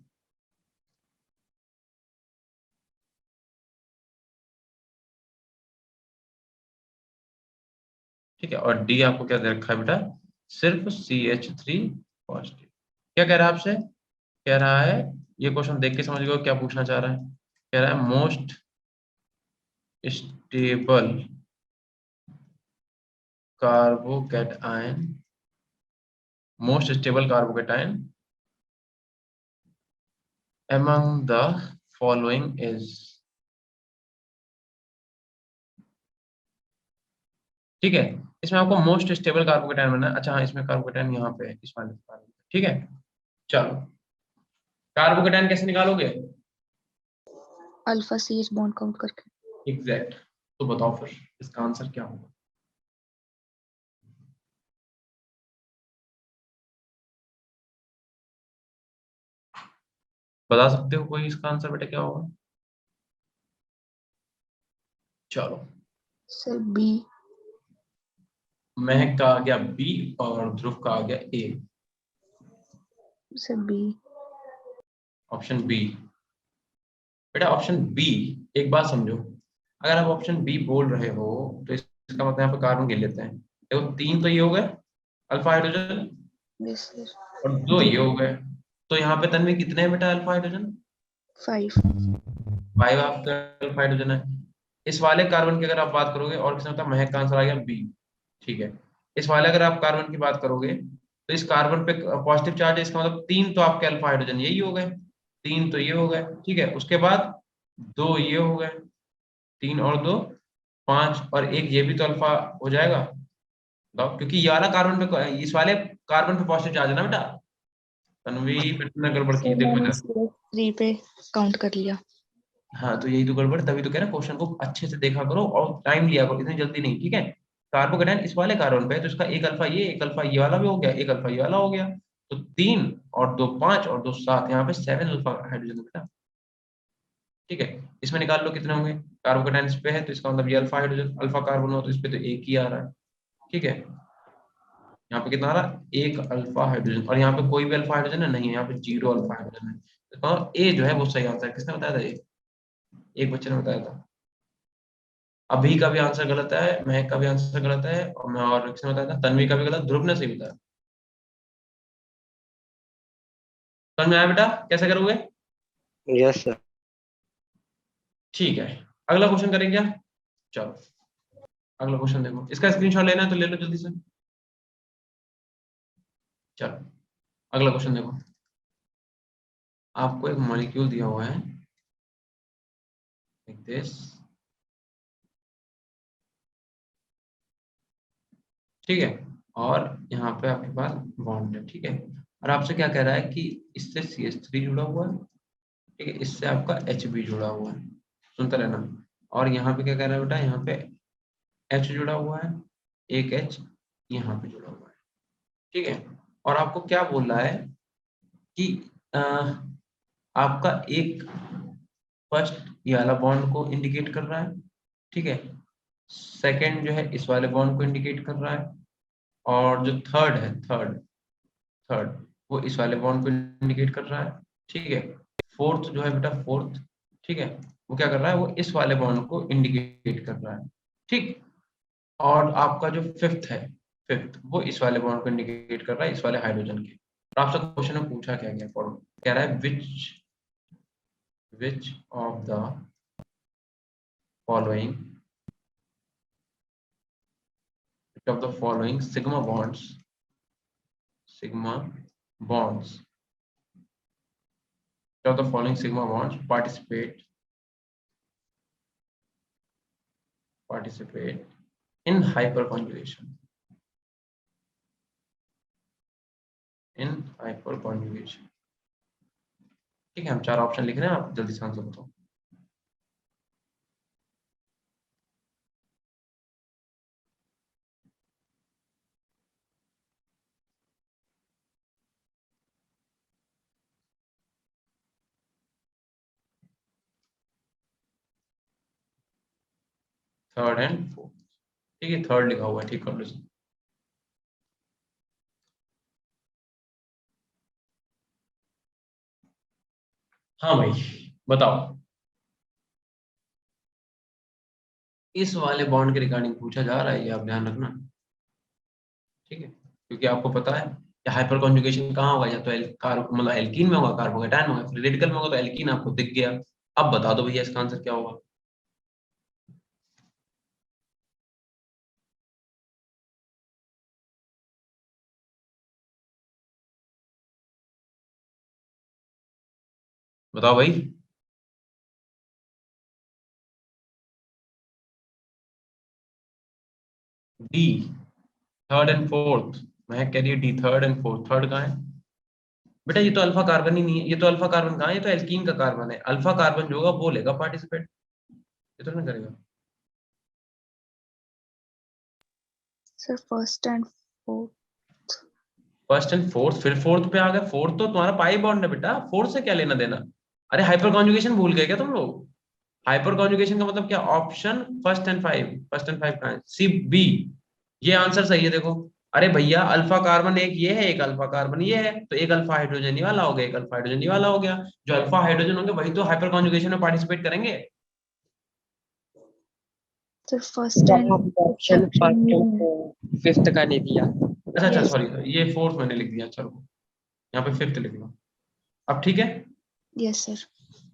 ठीक है, और डी आपको क्या दे रखा है बेटा? सिर्फ CH3 पॉजिटिव। क्या कह रहा है आपसे? कह रहा है, ये क्वेश्चन देख के समझ गए क्या पूछना चाह रहा है। कह रहा है most stable carbocation, most stable carbocation among the following is। ठीक है, इसमें आपको मोस्ट स्टेबल कार्बोकैटायन बनना है। अच्छा हाँ, इसमें कार्बोकैटायन यहाँ पे है, इस वाले में। ठीक है, चलो कार्बोकैटायन कैसे निकालोगे? Alpha C H bond count करके। एग्जैक्ट। तो बताओ फिर इसका आंसर क्या होगा? बता सकते हो कोई इसका आंसर बेटा क्या होगा? चलो, सर बी। महक का आ गया बी और ध्रुव का आ गया A. Sir B. Option B. बेटा ऑप्शन बी, एक बात समझो, अगर आप ऑप्शन बी बोल रहे हो तो इसका मतलब यहाँ पे कार्बन गिन लेते हैं। देखो तीन तो ये हो गए अल्फा हाइड्रोजन, यस सर। और दो ये हो गए। तो यहाँ पे तन्वी कितने हैं बेटा अल्फा हाइड्रोजन? 5। 5 आपका अल्फा हाइड्रोजन है। इस वाले कार्बन की अगर आप बात करोगे, और किसने बताया? महक का आंसर आ गया बी। ठीक है, इस वाले अगर आप कार्बन की बात करोगे तो इस कार्बन पे पॉजिटिव चार्ज है, इसका मतलब तीन तो आपके अल्फा हाइड्रोजन यही हो गए, तीन तो ये हो गए। ठीक है, उसके बाद दो ये हो गए, तीन और दो पांच, और एक ये भी तो अल्फा हो जाएगा। बताओ, क्योंकि ये वाला कार्बन पे, इस वाले कार्बन पे पॉजिटिव चार्ज है ना बेटा। तन्वी फिर तुमने गड़बड़ की, सर देखो मैंने इधर। सी एच 3 पे काउंट कर लिया। हाँ, तो यही तो गड़बड़, तभी तो कह रहा है क्वेश्चन को अच्छे से देखा करो और टाइम लिया करो, इतनी जल्दी नहीं। ठीक है, कार्बोकेटाइन इस वाले कार्बन पे है तो इसका एक अल्फा ये, एक अल्फा ये वाला भी हो गया, एक अल्फा ये वाला हो गया। तो तीन और दो पांच और दो सात, यहाँ पे 7 अल्फा हाइड्रोजन बेटा। ठीक है, इसमें निकाल लो कितने होंगे। कार्बोकेटाइन इस पे है तो इसका मतलब ये अल्फा हाइड्रोजन, अल्फा कार्बन हो तो इस पे तो एक ही आ रहा है। ठीक है, यहाँ पे कितना आ रहा है? एक अल्फा हाइड्रोजन, और यहाँ पे कोई भी अल्फा हाइड्रोजन है नहीं है, यहाँ पे 0 अल्फा हाइड्रोजन है। तो ए जो है वो सही आंसर है। किसने बताया था ये? एक बच्चे ने बताया था। अभी का भी आंसर गलत है, महक का भी आंसर गलत है, और किसने बताया था? तन्वी का भी गलत, ध्रुव ने सही बताया। समझ में आया बेटा कैसे करोगे? Yes, sir. ठीक है, अगला क्वेश्चन करेंगे क्या? चलो अगला क्वेश्चन देखो, इसका स्क्रीनशॉट लेना है तो ले लो जल्दी से। चलो अगला क्वेश्चन देखो, आपको एक मॉलिक्यूल दिया हुआ है लाइक दिस। ठीक है, और यहाँ पे आपके पास बॉन्ड है। ठीक है, और आपसे क्या कह रहा है कि इससे CH3 जुड़ा हुआ है, ठीक है, इससे आपका Hb जुड़ा हुआ है। सुनते रहना। और यहाँ पे क्या कह रहा है बेटा? यहाँ पे H जुड़ा हुआ है, एक H यहाँ पे जुड़ा हुआ है। ठीक है, और आपको क्या बोल रहा है कि अ, आपका एक फर्स्ट ये वाला बॉन्ड को इंडिकेट कर रहा है। ठीक है, सेकंड जो है इस वाले बॉन्ड को इंडिकेट कर रहा है, और जो थर्ड है, थर्ड थर्ड वो इस वाले बॉन्ड को इंडिकेट कर रहा है। ठीक है, फोर्थ जो है बेटा, फोर्थ, ठीक है, वो क्या कर रहा है? वो इस वाले बॉन्ड को इंडिकेट कर रहा है। ठीक, और आपका जो फिफ्थ है, फिफ्थ वो इस वाले बॉन्ड को इंडिकेट कर रहा है, इस वाले हाइड्रोजन के। और आपसे क्वेश्चन में पूछा क्या गया, पढ़ो। कह रहा है which of the following, which of the following sigma bonds, which of the following sigma bonds participate in hyperconjugation, in hyperconjugation। ठीक है, हम चार ऑप्शन लिख रहे हैं, आप जल्दी से आंसर बताओ। थर्ड एंड फोर्थ, ठीक है, थर्ड लिखा हुआ है, ठीक कर लो इसे। हाँ भाई बताओ, इस वाले बॉन्ड के रिगार्डिंग पूछा जा रहा है, ये आप ध्यान रखना, ठीक है, क्योंकि आपको पता है कि हाइपर कॉन्जुगेशन कहाँ होगा, या तो मतलब एल्कीन में होगा, कार्बोकेटायन में होगा, फिर रेडिकल में होगा, तो एल्कीन आपको दिख गया। अब बता दो भैया इसका आंसर क्या होगा। बताओ भाई। D, third and fourth. मैं कह रही है D third and fourth, third कहाँ है बेटा, ये तो अल्फा कार्बन ही नहीं है, ये तो अल्फा कार्बन कहाँ है, ये तो एल्कीन का कार्बन है, अल्फा कार्बन जो होगा वो लेगा पार्टिसिपेट, ये तो नहीं करेगा। Sir first and fourth. First and fourth, फिर फोर्थ पे आ गए, फोर्थ तो तुम्हारा पाई बॉन्ड है बेटा, फोर्थ से क्या लेना देना। अरे हाइपर कॉन्जुगेशन भूल गए क्या तुम लोग। हाइपर कॉन्जुगेशन का मतलब क्या, option first and five, first and five कहाँ है, सी बी, ये आंसर सही है देखो। अरे भैया अल्फा कार्बन एक ये है, एक अल्फा कार्बन ये है, तो एक अल्फा हाइड्रोजन ये वाला हो गया, एक अल्फा हाइड्रोजन ये वाला हो गया, जो अल्फा हाइड्रोजन होंगे वही तो हाइपर कॉन्जुगेशन में पार्टिसिपेट करेंगे। Sir first and option first and fifth का नहीं दिया। अच्छा अच्छा Yes. सॉरी, ये फोर्थ मैंने लिख दिया, चलो यहाँ पे फिफ्थ लिख लो। अब ठीक है, यस सर।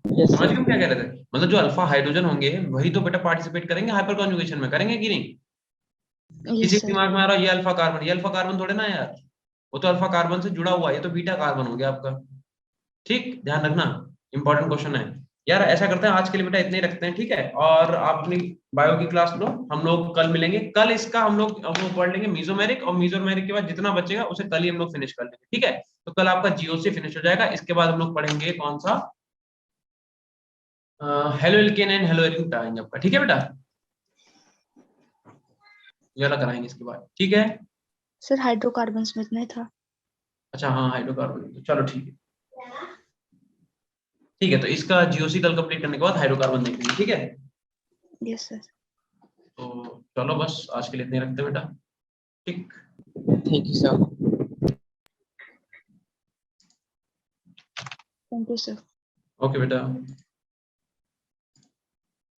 यस समझ सर। गए हम क्या कह रहे थे, मतलब जो अल्फा हाइड्रोजन होंगे वही तो बेटा पार्टिसिपेट करेंगे हाइपर कॉन्जुगेशन में, करेंगे कि नहीं। किसी यस के सर। दिमाग में आ रहा है ये अल्फा कार्बन, ये अल्फा कार्बन थोड़े ना यार, वो तो अल्फा कार्बन से जुड़ा हुआ है, ये तो बीटा कार्बन हो गया आपका। ठीक, ध्यान रखना, इंपॉर्टेंट क्वेश्चन है यार। ऐसा करते हैं आज के लिए बेटा इतने ही रखते हैं, ठीक है, और आप अपनी बायो की क्लास लो, हम लोग कल मिलेंगे, कल इसका हम लोग वो पढ़ लेंगे मीजोमेरिक, और मीजोमेरिक के बाद जितना बचेगा उसे कल ही हम लोग फिनिश कर लेंगे, ठीक है। तो कल आपका जीओसी फिनिश हो जाएगा, इसके बाद हम लोग पढ़ेंगे कौन सा, halo alkane and hello Erin कराएंगे आपका, ठीक है बेटा, ये वाला कराएंगे इसके बाद, ठीक है। सर हाइड्रोकार्बन्स में इतना ही था। अच्छा हाँ हाइड्रोकार्बन, चलो ठीक है, ठीक है, तो इसका जीओसी कल कंप्लीट करने के बाद हाइड्रोकार्बन देखेंगे, ठीक है। Yes sir. तो चलो बस आज के लिए इतने रखते हैं बेटा, ठीक। Thank you sir. Thank you sir. Okay बेटा।